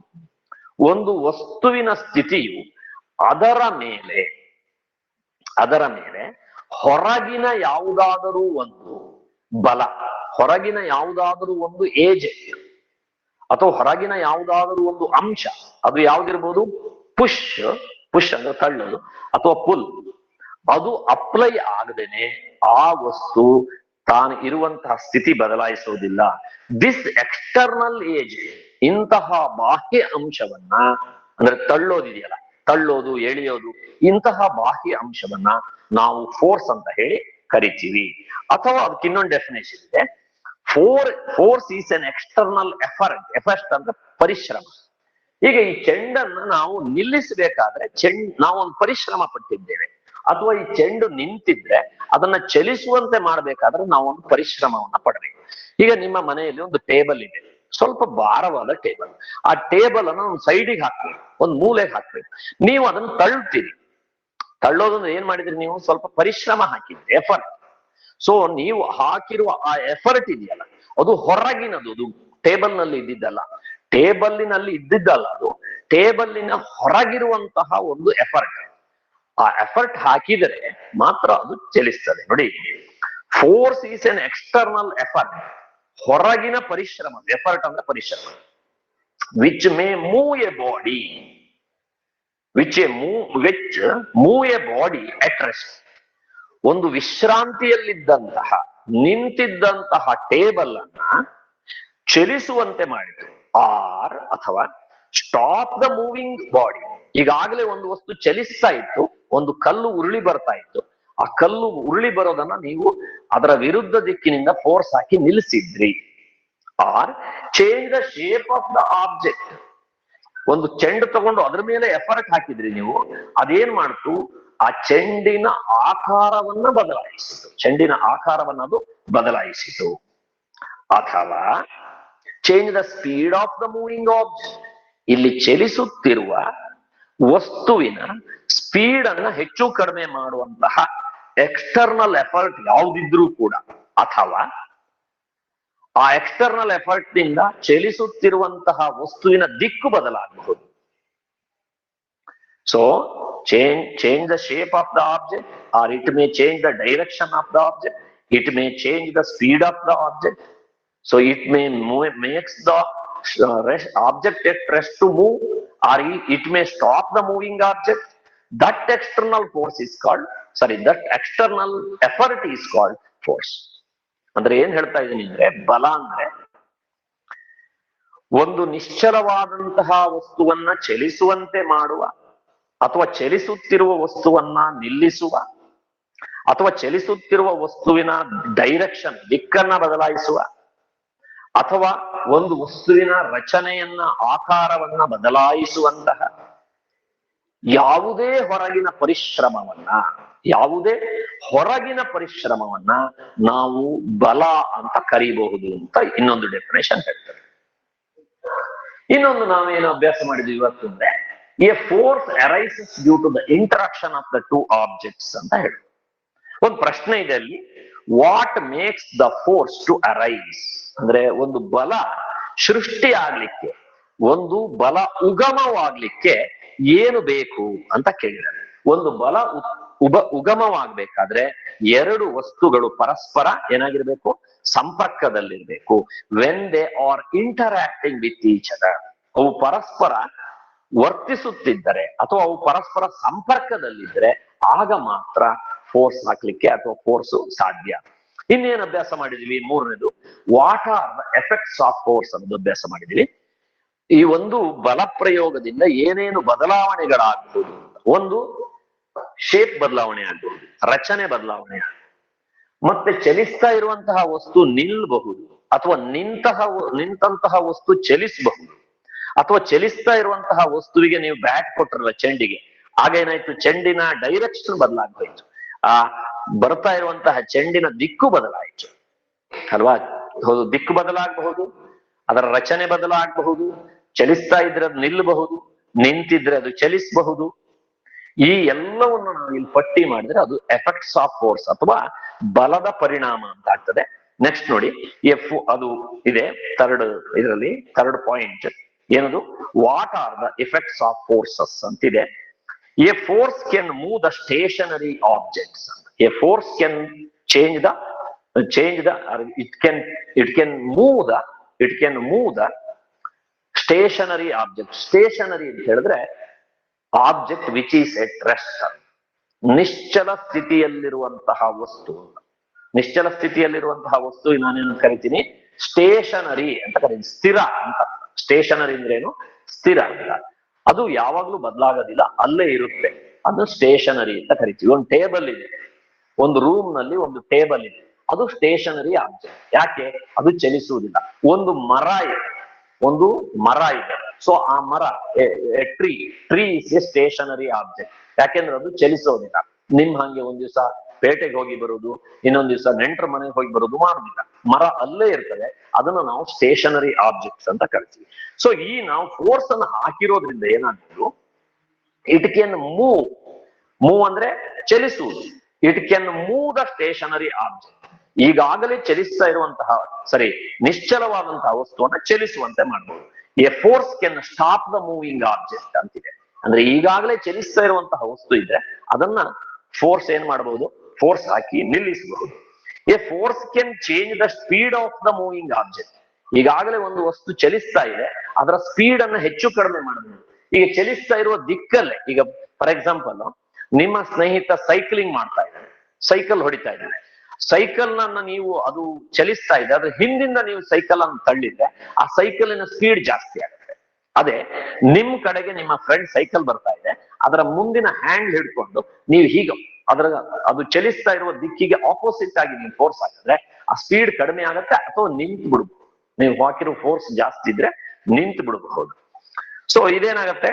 ಒಂದು ವಸ್ತುವಿನ ಸ್ಥಿತಿಯು ಅದರ ಮೇಲೆ ಹೊರಗಿನ ಯಾವುದಾದರೂ ಒಂದು ಬಲ, ಹೊರಗಿನ ಯಾವುದಾದರೂ ಒಂದು ಏಜೆಂಟ್ ಅಥವಾ ಹೊರಗಿನ ಯಾವುದಾದರೂ ಒಂದು ಅಂಶ, ಅದು ಯಾವ್ದಿರ್ಬೋದು, ಪುಷ್ ಅಂದ್ರೆ ತಳ್ಳೋದು, ಅಥವಾ ಪುಲ್, ಅದು ಅಪ್ಲೈ ಆಗದೇನೆ ಆ ವಸ್ತು ತಾನು ಇರುವಂತಹ ಸ್ಥಿತಿ ಬದಲಾಯಿಸುವುದಿಲ್ಲ. ದಿಸ್ ಎಕ್ಸ್ಟರ್ನಲ್ ಏಜೆಂಟ್, ಇಂತಹ ಬಾಹ್ಯ ಅಂಶವನ್ನ, ಅಂದ್ರೆ ತಳ್ಳೋದಿದೆಯಲ್ಲ, ತಳ್ಳೋದು, ಎಳೆಯೋದು, ಇಂತಹ ಬಾಹ್ಯ ಅಂಶವನ್ನ ನಾವು ಫೋರ್ಸ್ ಅಂತ ಹೇಳಿ ಕರಿತೀವಿ. ಅಥವಾ ಅದಕ್ಕೆ ಇನ್ನೊಂದು ಡೆಫಿನೇಷನ್ ಇದೆ, force is N external effort ಅಂದ್ರೆ ಪರಿಶ್ರಮ. ಈಗ ಈ ಚೆಂಡನ್ನ ನಾವು ನಿಲ್ಲಿಸಬೇಕಾದ್ರೆ ನಾವು ಒಂದು ಪರಿಶ್ರಮ ಪಟ್ಟಿದ್ದೇವೆ, ಅಥವಾ ಈ ಚೆಂಡು ನಿಂತಿದ್ರೆ ಅದನ್ನ ಚಲಿಸುವಂತೆ ಮಾಡ್ಬೇಕಾದ್ರೆ ನಾವು ಒಂದು ಪರಿಶ್ರಮವನ್ನ ಪಡಬೇಕು. ಈಗ ನಿಮ್ಮ ಮನೆಯಲ್ಲಿ ಒಂದು ಟೇಬಲ್ ಇದೆ, ಸ್ವಲ್ಪ ಭಾರವಾದ ಟೇಬಲ್. ಆ ಟೇಬಲ್ ಅನ್ನು ಒಂದು ಸೈಡಿಗೆ ಹಾಕ್ಬೇಕು, ಒಂದು ಮೂಲೆಗೆ ಹಾಕ್ಬೇಕು. ನೀವು ಅದನ್ನು ತಳ್ಳುತ್ತೀರಿ. ತಳ್ಳೋದನ್ನ ಏನ್ ಮಾಡಿದ್ರಿ, ನೀವು ಸ್ವಲ್ಪ ಪರಿಶ್ರಮ ಹಾಕಿದ್ರಿ, ಎಫರ್ಟ್. ಸೊ ನೀವು ಹಾಕಿರುವ ಆ ಎಫರ್ಟ್ ಇದೆಯಲ್ಲ, ಅದು ಹೊರಗಿನದು, ಅದು ಟೇಬಲ್ ನಲ್ಲಿ ಇದ್ದಿದ್ದಲ್ಲ, ಅದು ಟೇಬಲ್ಲಿನ ಹೊರಗಿರುವಂತಹ ಒಂದು ಎಫರ್ಟ್. ಆ ಎಫರ್ಟ್ ಹಾಕಿದರೆ ಮಾತ್ರ ಅದು ಚಲಿಸ್ತದೆ. ನೋಡಿ, force is N external effort, ಹೊರಗಿನ ಪರಿಶ್ರಮ. ಎಫರ್ಟ್ ಅಂದ್ರೆ ಪರಿಶ್ರಮ. Which may move A body, which move a body at rest. ಒಂದು ವಿಶ್ರಾಂತಿಯಲ್ಲಿದ್ದಂತಹ, ನಿಂತಿದ್ದಂತಹ ಟೇಬಲ್ ಅನ್ನ ಚಲಿಸುವಂತೆ ಮಾಡಿತು. ಆರ್ ಅಥವಾ ಸ್ಟಾಪ್ ದ ಮೂವಿಂಗ್ ಬಾಡಿ. ಈಗಾಗಲೇ ಒಂದು ವಸ್ತು ಚಲಿಸ್ತಾ ಇತ್ತು, ಒಂದು ಕಲ್ಲು ಉರುಳಿ ಬರ್ತಾ ಇತ್ತು. ಆ ಕಲ್ಲು ಉರುಳಿ ಬರೋದನ್ನ ನೀವು ಅದರ ವಿರುದ್ಧ ದಿಕ್ಕಿನಿಂದ ಫೋರ್ಸ್ ಹಾಕಿ ನಿಲ್ಲಿಸಿದ್ರಿ. Or change the shape of the object. ಒಂದು ಚೆಂಡು ತಗೊಂಡು ಅದ್ರ ಮೇಲೆ ಎಫರ್ಟ್ ಹಾಕಿದ್ರಿ ನೀವು, ಅದೇನ್ ಮಾಡ್ತು, ಆ ಚೆಂಡಿನ ಆಕಾರವನ್ನ ಬದಲಾಯಿಸಿತು. ಅಥವಾ change the speed of the moving object. ಇಲ್ಲಿ ಚಲಿಸುತ್ತಿರುವ ವಸ್ತುವಿನ ಸ್ಪೀಡ್ ಅನ್ನ ಹೆಚ್ಚು ಕಡಿಮೆ ಮಾಡುವಂತಹ ಎಕ್ಸ್ಟರ್ನಲ್ ಎಫರ್ಟ್ ಯಾವುದಿದ್ರೂ ಕೂಡ, ಅಥವಾ ಆ ಎಕ್ಸ್ಟರ್ನಲ್ ಎಫರ್ಟ್ ನಿಂದ ಚಲಿಸುತ್ತಿರುವಂತಹ ವಸ್ತುವಿನ ದಿಕ್ಕು ಬದಲಾಗಬಹುದು. So change the shape of the object, or it may change the direction of the object, it may change the speed of the object. So it may makes the object at rest to move, or it may stop the moving object. That external force is called, that external effort is called force. ಅಂದ್ರೆ ಏನ್ ಹೇಳ್ತಾ ಇದ್ದೀನಿ ಅಂದ್ರೆ, ಬಲ ಅಂದ್ರೆ ಒಂದು ನಿಶ್ಚಲವಾದಂತಹ ವಸ್ತುವನ್ನ ಚಲಿಸುವಂತೆ ಮಾಡುವ, ಅಥವಾ ಚಲಿಸುತ್ತಿರುವ ವಸ್ತುವನ್ನ ನಿಲ್ಲಿಸುವ, ಅಥವಾ ಚಲಿಸುತ್ತಿರುವ ವಸ್ತುವಿನ ಡೈರೆಕ್ಷನ್, ದಿಕ್ಕನ್ನ ಬದಲಾಯಿಸುವ, ಅಥವಾ ಒಂದು ವಸ್ತುವಿನ ರಚನೆಯನ್ನ, ಆಕಾರವನ್ನ ಬದಲಾಯಿಸುವಂತಹ ಯಾವುದೇ ಹೊರಗಿನ ಪರಿಶ್ರಮವನ್ನ ನಾವು ಬಲ ಅಂತ ಕರೀಬಹುದು ಅಂತ ಇನ್ನೊಂದು ಡೆಫಿನೇಷನ್ ಹೇಳ್ತಾರೆ. ಇನ್ನೊಂದು ನಾವೇನು ಅಭ್ಯಾಸ ಮಾಡಿದ್ವಿ ಇವತ್ತು ಅಂದ್ರೆ, a force arises due to the interaction of the two objects ಅಂತ ಹೇಳಿ ಒಂದು ಪ್ರಶ್ನೆ ಇದೆ ಅಲ್ಲಿ. What makes the force to arise ಅಂದ್ರೆ, ಒಂದು ಬಲ ಸೃಷ್ಟಿ ಆಗ್ಲಿಕ್ಕೆ, ಒಂದು ಬಲ ಉಗಮವಾಗ್ಲಿಕ್ಕೆ ಏನು ಬೇಕು ಅಂತ ಕೇಳಿದ್ದಾರೆ. ಒಂದು ಬಲ ಉಗಮವಾಗಬೇಕಾದ್ರೆ ಎರಡು ವಸ್ತುಗಳು ಪರಸ್ಪರ ಏನಾಗಿರ್ಬೇಕು, ಸಂಪರ್ಕದಲ್ಲಿರ್ಬೇಕು. When they are interacting with each other, ಅವು ಪರಸ್ಪರ ವರ್ತಿಸುತ್ತಿದ್ದರೆ ಅಥವಾ ಅವು ಪರಸ್ಪರ ಸಂಪರ್ಕದಲ್ಲಿದ್ದರೆ ಆಗ ಮಾತ್ರ ಫೋರ್ಸ್ ಹಾಕ್ಲಿಕ್ಕೆ ಅಥವಾ ಫೋರ್ಸ್ ಸಾಧ್ಯ. ಇನ್ನೇನು ಅಭ್ಯಾಸ ಮಾಡಿದೀವಿ? ಮೂರನೇದು, what are the effects of force ಅನ್ನೋದು ಅಭ್ಯಾಸ ಮಾಡಿದೀವಿ. ಈ ಒಂದು ಬಲ ಪ್ರಯೋಗದಿಂದ ಏನೇನು ಬದಲಾವಣೆಗಳಾಗಬಹುದು? ಒಂದು, ಶೇಪ್ ಬದಲಾವಣೆ ಆಗಬಹುದು, ರಚನೆ ಬದಲಾವಣೆ ಆಗಬಹುದು, ಮತ್ತೆ ಚಲಿಸ್ತಾ ಇರುವಂತಹ ವಸ್ತು ನಿಲ್ಲಬಹುದು ಅಥವಾ ನಿಂತಹ ವಸ್ತು ಚಲಿಸಬಹುದು, ಅಥವಾ ಚಲಿಸ್ತಾ ಇರುವಂತಹ ವಸ್ತುವಿಗೆ ನೀವು ಬ್ಯಾಟ್ ಕೊಟ್ಟಿರಲ್ಲ ಚೆಂಡಿಗೆ, ಆಗ ಏನಾಯ್ತು, ಚೆಂಡಿನ ಡೈರೆಕ್ಷನ್ ಬದಲಾಗೋಯ್ತು, ಆ ಬರ್ತಾ ಇರುವಂತಹ ಚೆಂಡಿನ ದಿಕ್ಕು ಬದಲಾಯಿತು ಅಲ್ವಾ? ಹೌದು, ದಿಕ್ಕು ಬದಲಾಗಬಹುದು, ಅದರ ರಚನೆ ಬದಲಾಗಬಹುದು, ಚಲಿಸ್ತಾ ಇದ್ರೆ ಅದು ನಿಲ್ಲಬಹುದು, ನಿಂತಿದ್ರೆ ಅದು ಚಲಿಸಬಹುದು. ಈ ಎಲ್ಲವನ್ನು ನಾವು ಇಲ್ಲಿ ಪಟ್ಟಿ ಮಾಡಿದ್ರೆ ಅದು ಎಫೆಕ್ಟ್ಸ್ ಆಫ್ ಫೋರ್ಸ್ ಅಥವಾ ಬಲದ ಪರಿಣಾಮ ಅಂತ ಆಗ್ತದೆ. ನೆಕ್ಸ್ಟ್ ನೋಡಿ, ಅದು ಇದೆ ಥರ್ಡ್ ಪಾಯಿಂಟ್ ಏನದು, what are the effects of forces ಅಂತಿದೆ. A force can move the stationary objects. A force can change the it can move the stationary object. Stationary ಅಂತ ಹೇಳಿದ್ರೆ object which is at rest, ನಿಶ್ಚಲ ಸ್ಥಿತಿಯಲ್ಲಿರುವಂತಹ ವಸ್ತು. ನಿಶ್ಚಲ ಸ್ಥಿತಿಯಲ್ಲಿರುವಂತಹ ವಸ್ತು ನಾನೇನು ಕರಿತೀನಿ, ಸ್ಟೇಷನರಿ ಅಂತ ಕರೀತೀನಿ, ಸ್ಥಿರ ಅಂತ. ಸ್ಟೇಷನರಿ ಅಂದ್ರೇನು? ಸ್ಥಿರ ಅಂತ. ಅದು ಯಾವಾಗ್ಲೂ ಬದಲಾಗೋದಿಲ್ಲ, ಅಲ್ಲೇ ಇರುತ್ತೆ, ಅದು ಸ್ಟೇಷನರಿ ಅಂತ ಕರಿತೀವಿ. ಒಂದು ಟೇಬಲ್ ಇದೆ, ಒಂದು ರೂಮ್ ನಲ್ಲಿ ಒಂದು ಟೇಬಲ್ ಇದೆ, ಅದು ಸ್ಟೇಷನರಿ ಆಬ್ಜೆಕ್ಟ್. ಯಾಕೆ? ಅದು ಚಲಿಸುವುದಿಲ್ಲ. ಒಂದು ಮರ ಇದೆ, ಸೊ ಆ ಮರ tree is a stationary object. ಯಾಕೆಂದ್ರೆ ಅದು ಚಲಿಸೋದಿಲ್ಲ. ನಿಮ್ ಹಂಗೆ ಒಂದ್ ದಿವಸ ಪೇಟೆಗೆ ಹೋಗಿ ಬರುದು, ಇನ್ನೊಂದ್ ದಿವಸ ನೆಂಟರ ಮನೆಗೆ ಹೋಗಿ ಬರುದು ಮಾಡುದಿಲ್ಲ, ಮರ ಅಲ್ಲೇ ಇರ್ತದೆ, ಅದನ್ನ ನಾವು ಸ್ಟೇಷನರಿ ಆಬ್ಜೆಕ್ಟ್ಸ್ ಅಂತ ಕರಿತೀವಿ. ಸೊ ಈ ನಾವು ಫೋರ್ಸ್ ಅನ್ನು ಹಾಕಿರೋದ್ರಿಂದ ಏನಾಗ್ತದೆ, ಇಟ್ ಕ್ಯಾನ್ ಮೂವ್ ಅಂದ್ರೆ ಚಲಿಸುವುದು. It can move the stationary object. ಈಗಾಗಲೇ ಚಲಿಸ್ತಾ ಇರುವಂತಹ ನಿಶ್ಚಲವಾದಂತಹ ವಸ್ತುವನ್ನ ಚಲಿಸುವಂತೆ ಮಾಡಬಹುದು. A force can stop the moving object ಅಂತಿದೆ. ಅಂದ್ರೆ ಈಗಾಗಲೇ ಚಲಿಸ್ತಾ ಇರುವಂತಹ ವಸ್ತು ಇದ್ರೆ ಅದನ್ನ ಫೋರ್ಸ್ ಏನ್ ಮಾಡಬಹುದು, ಫೋರ್ಸ್ ಹಾಕಿ ನಿಲ್ಲಿಸಬಹುದು. A force can change the speed of the moving object. ಈಗಾಗಲೇ ಒಂದು ವಸ್ತು ಚಲಿಸ್ತಾ ಇದೆ, ಅದರ ಸ್ಪೀಡ್ ಅನ್ನು ಹೆಚ್ಚು ಕಡಿಮೆ ಮಾಡಬಹುದು. ಈಗ ಚಲಿಸ್ತಾ ಇರುವ ದಿಕ್ಕಲ್ಲೇ, ಈಗ ಫಾರ್ ಎಕ್ಸಾಂಪಲ್ ನಿಮ್ಮ ಸ್ನೇಹಿತ ಸೈಕ್ಲಿಂಗ್ ಮಾಡ್ತಾ ಇದ್ದಾರೆ, ಸೈಕಲ್ ಹೊಡಿತಾ ಇದ್ದಾರೆ, ಸೈಕಲ್ ನನ್ನ ನೀವು ಅದು ಚಲಿಸ್ತಾ ಇದೆ, ಅದ್ರ ಹಿಂದಿಂದ ನೀವು ಸೈಕಲ್ ಅನ್ನು ತಳ್ಳಿದ್ರೆ ಆ ಸೈಕಲಿನ ಸ್ಪೀಡ್ ಜಾಸ್ತಿ ಆಗುತ್ತೆ. ಅದೇ ನಿಮ್ ಕಡೆಗೆ ನಿಮ್ಮ ಫ್ರೆಂಡ್ ಸೈಕಲ್ ಬರ್ತಾ ಇದೆ, ಅದರ ಮುಂದಿನ ಹ್ಯಾಂಡ್ ಹಿಡ್ಕೊಂಡು ನೀವು ಅದು ಚಲಿಸ್ತಾ ಇರುವ ದಿಕ್ಕಿಗೆ ಆಪೋಸಿಟ್ ಆಗಿ ನೀವು ಫೋರ್ಸ್ ಹಾಕಿದ್ರೆ ಆ ಸ್ಪೀಡ್ ಕಡಿಮೆ ಆಗುತ್ತೆ ಅಥವಾ ನಿಂತು ಬಿಡಬಹುದು. ನೀವು ಹಾಕಿರೋ ಫೋರ್ಸ್ ಜಾಸ್ತಿ ಇದ್ರೆ ನಿಂತು ಬಿಡಬಹುದು. ಸೊ ಇದೇನಾಗತ್ತೆ,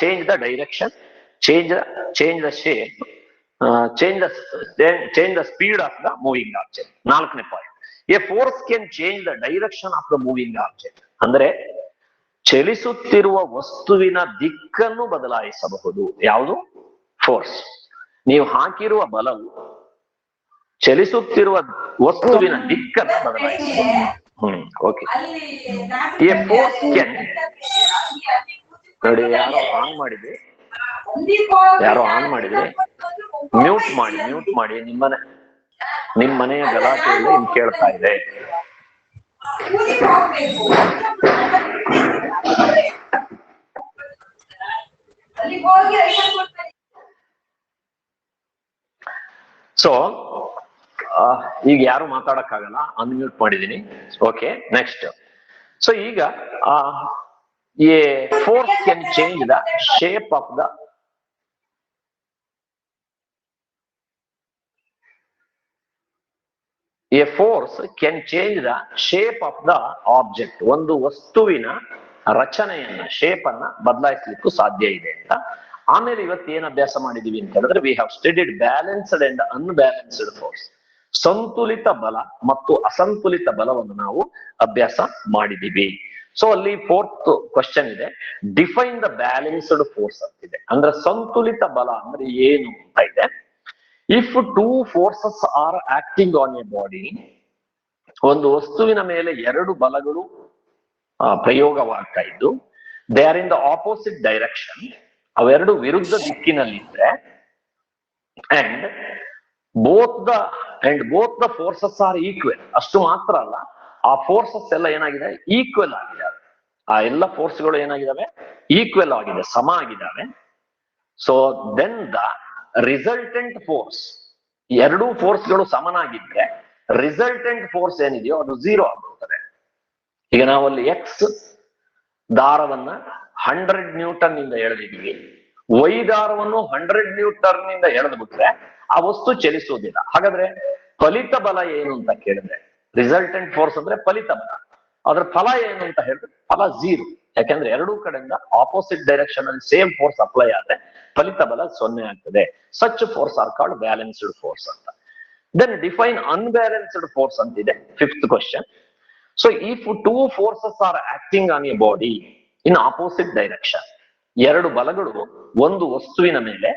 change the direction, change the shape, change the speed of the moving object. 4ನೇ point, a force can change the direction of the moving object. ಅಂದ್ರೆ ಚಲಿಸುತ್ತಿರುವ ವಸ್ತುವಿನ ದಿಕ್ಕನ್ನು ಬದಲಾಯಿಸಬಹುದು. ಯಾವುದು? ಫೋರ್ಸ್. ನೀವು ಹಾಕಿರುವ ಬಲವು ಚಲಿಸುತ್ತಿರುವ ವಸ್ತುವಿನ ದಿಕ್ಕನ್ನು ಬದಲಾಯಿಸಬಹುದು. ಓಕೆ. ಎ ಫೋರ್ಸ್ ಕ್ಯಾನ್, ನೋಡಿ ಯಾರೋ ಆನ್ ಮಾಡಿದೆ, ಮ್ಯೂಟ್ ಮಾಡಿ. ನಿಮ್ ಮನೆಯ ಗಲಾಟೆಯಲ್ಲಿ ಇನ್ ಕೇಳ್ತಾ ಇದೆ. ಸೊ ಈಗ ಯಾರು ಮಾತಾಡಕ್ಕಾಗಲ್ಲ, ಅನ್ಮ್ಯೂಟ್ ಮಾಡಿದೀನಿ. Okay, next. ಸೊ ಈಗ A force can change the shape of the A force can change the shape of the object. ಒಂದು ವಸ್ತುವಿನ ರಚನೆಯನ್ನ, ಶೇಪ್ ಅನ್ನ ಬದಲಾಯಿಸಲಿಕ್ಕೂ ಸಾಧ್ಯ ಇದೆ ಅಂತ. ಆಮೇಲೆ ಇವತ್ತು ಏನ್ ಅಭ್ಯಾಸ ಮಾಡಿದೀವಿ ಅಂತ ಹೇಳಿದ್ರೆ, we have studied balanced and unbalanced force. ಸಂತುಲಿತ ಬಲ ಮತ್ತು ಅಸಂತುಲಿತ ಬಲವನ್ನು ನಾವು ಅಭ್ಯಾಸ ಮಾಡಿದೀವಿ. ಸೊ ಅಲ್ಲಿ 4th ಕ್ವಶನ್ ಇದೆ, ಡಿಫೈನ್ ದ ಬ್ಯಾಲೆನ್ಸ್ಡ್ ಫೋರ್ಸ್ ಅಂತಿದೆ. ಅಂದ್ರೆ ಸಂತುಲಿತ ಬಲ ಅಂದ್ರೆ ಏನು ಅಂತ ಇದೆ. If 2 forces are acting on a body, ಒಂದು ವಸ್ತುವಿನ ಮೇಲೆ 2 ಬಲಗಳು ಪ್ರಯೋಗವಾಗ್ತಾ ಇದ್ದು, they are in the opposite direction, ಅವೆರಡು ವಿರುದ್ಧ ದಿಕ್ಕಿನಲ್ಲಿದ್ರೆ and both the forces are equal. ಅಷ್ಟು ಮಾತ್ರ ಅಲ್ಲ, ಆ ಫೋರ್ಸಸ್ ಎಲ್ಲ ಏನಾಗಿದೆ, ಈಕ್ವಲ್ ಆಗಿದೆ. ಆ ಎಲ್ಲ ಫೋರ್ಸ್ಗಳು ಏನಾಗಿದ್ದಾವೆ, ಈಕ್ವಲ್ ಆಗಿದೆ, ಸಮ ಆಗಿದ್ದಾವೆ. So then the resultant force, ಎರಡೂ ಫೋರ್ಸ್ಗಳು ಸಮನಾಗಿದ್ರೆ ರಿಸಲ್ಟೆಂಟ್ ಫೋರ್ಸ್ ಏನಿದೆಯೋ ಅದು 0 ಆಗುತ್ತದೆ. ಈಗ ನಾವಲ್ಲಿ ಎಕ್ಸ್ ದಾರವನ್ನ 100 ನ್ಯೂಟನ್ ನಿಂದ ಎಳೆದಿದ್ವಿ, ವೈ ದಾರವನ್ನು 100 ನ್ಯೂಟನ್ ನಿಂದ ಎಳೆದು ಬಿಟ್ರೆ ಆ ವಸ್ತು ಚಲಿಸುವುದಿಲ್ಲ. ಹಾಗಾದ್ರೆ ಫಲಿತ ಬಲ ಏನು ಅಂತ ಕೇಳಿದ್ರೆ, ರಿಸಲ್ಟೆಂಟ್ ಫೋರ್ಸ್ ಅಂದ್ರೆ ಫಲಿತ ಬಲ, ಅದ್ರ ಫಲ ಏನು ಅಂತ ಹೇಳಿದ್ರೆ ಫಲ 0. ಯಾಕೆಂದ್ರೆ ಎರಡೂ ಕಡೆಯಿಂದ ಆಪೋಸಿಟ್ ಡೈರೆಕ್ಷನ್ ಅಲ್ಲಿ ಸೇಮ್ ಫೋರ್ಸ್ ಅಪ್ಲೈ ಆದ್ರೆ ಫಲಿತ ಬಲ 0 ಆಗ್ತದೆ. Such force are called balanced force ಅಂತ. ದೆನ್ ಡಿಫೈನ್ ಅನ್ಬ್ಯಾಲೆನ್ಸ್ಡ್ ಫೋರ್ಸ್ ಅಂತಿದೆ, 5th question. So if 2 forces are acting on a body in opposite direction, ಎರಡು ಬಲಗಳು ಒಂದು ವಸ್ತುವಿನ ಮೇಲೆ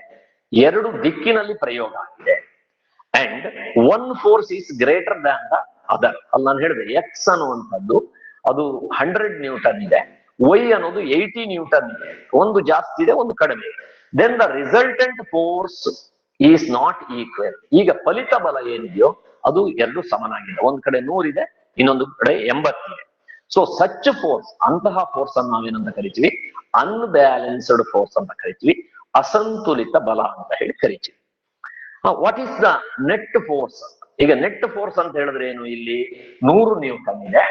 ಎರಡು ದಿಕ್ಕಿನಲ್ಲಿ ಪ್ರಯೋಗ ಆಗಿದೆ, and one force is greater than the other. ಅಲ್ಲಿ ನಾನು ಹೇಳಿದೆ ಎಕ್ಸ್ ಅನ್ನುವಂಥದ್ದು ಅದು 100 ನ್ಯೂಟನ್ ಇದೆ, ವೈ ಅನ್ನೋದು 80 ನ್ಯೂಟನ್ ಇದೆ, ಒಂದು ಜಾಸ್ತಿ ಇದೆ ಒಂದು ಕಡಿಮೆ. Then the resultant force is not equal. ಈಗ ಫಲಿತ ಬಲ ಏನಿದೆಯೋ ಅದು ಎರಡು ಸಮನಾಗಿದೆ, ಒಂದ್ ಕಡೆ 100 ಇದೆ, ಇನ್ನೊಂದು ಕಡೆ 80 ಇದೆ. ಸೊ ಸಚ್ ಫೋರ್ಸ್, ಅಂತಹ ಫೋರ್ಸ್ ಅನ್ನು ನಾವೇನಂತ ಕರಿತೀವಿ, ಅನ್ಬ್ಯಾಲೆನ್ಸ್ಡ್ ಫೋರ್ಸ್ ಅಂತ ಕರಿತೀವಿ, ಅಸಂತುಲಿತ ಬಲ ಅಂತ ಹೇಳಿ ಕರಿತೀವಿ. What is the net force? ಈಗ ನೆಟ್ ಫೋರ್ಸ್ ಅಂತ ಹೇಳಿದ್ರೆ ಏನು, ಇಲ್ಲಿ 100 ನ್ಯೂಟನ್ ಇದೆ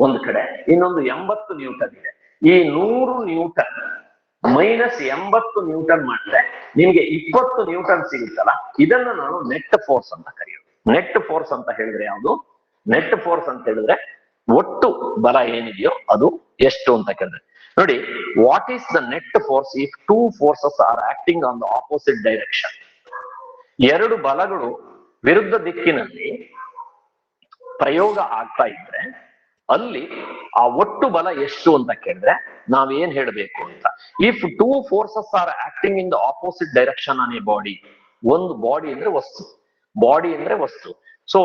ಒಂದು ಕಡೆ, ಇನ್ನೊಂದು 80 ನ್ಯೂಟನ್ ಇದೆ. ಈ 100 ನ್ಯೂಟನ್ ಮೈನಸ್ 80 ನ್ಯೂಟನ್ ಮಾಡಿದ್ರೆ ನಿಮ್ಗೆ 20 ನ್ಯೂಟನ್ ಸಿಗುತ್ತಲ್ಲ, ಇದನ್ನ ನಾನು ನೆಟ್ ಫೋರ್ಸ್ ಅಂತ ಕರೆಯೋದು. ನೆಟ್ ಫೋರ್ಸ್ ಅಂತ ಹೇಳಿದ್ರೆ ಯಾವುದು, ನೆಟ್ ಫೋರ್ಸ್ ಅಂತ ಹೇಳಿದ್ರೆ ಒಟ್ಟು ಬಲ ಏನಿದೆಯೋ ಅದು ಎಷ್ಟು ಅಂತ ಕೇಳಿದ್ರೆ, ನೋಡಿ what is the net force if 2 forces are acting on the opposite direction. ಎರಡು ಬಲಗಳು ವಿರುದ್ಧ ದಿಕ್ಕಿನಲ್ಲಿ ಪ್ರಯೋಗ ಆಗ್ತಾ ಇದ್ರೆ ಅಲ್ಲಿ ಆ ಒಟ್ಟು ಬಲ ಎಷ್ಟು ಅಂತ ಕೇಳಿದ್ರೆ ನಾವೇನ್ ಹೇಳ್ಬೇಕು ಅಂತ, if 2 forces are acting in the opposite direction on a body. ಒಂದು ಬಾಡಿ ಅಂದ್ರೆ ವಸ್ತು, ಬಾಡಿ ಅಂದ್ರೆ ವಸ್ತು. ಸೊ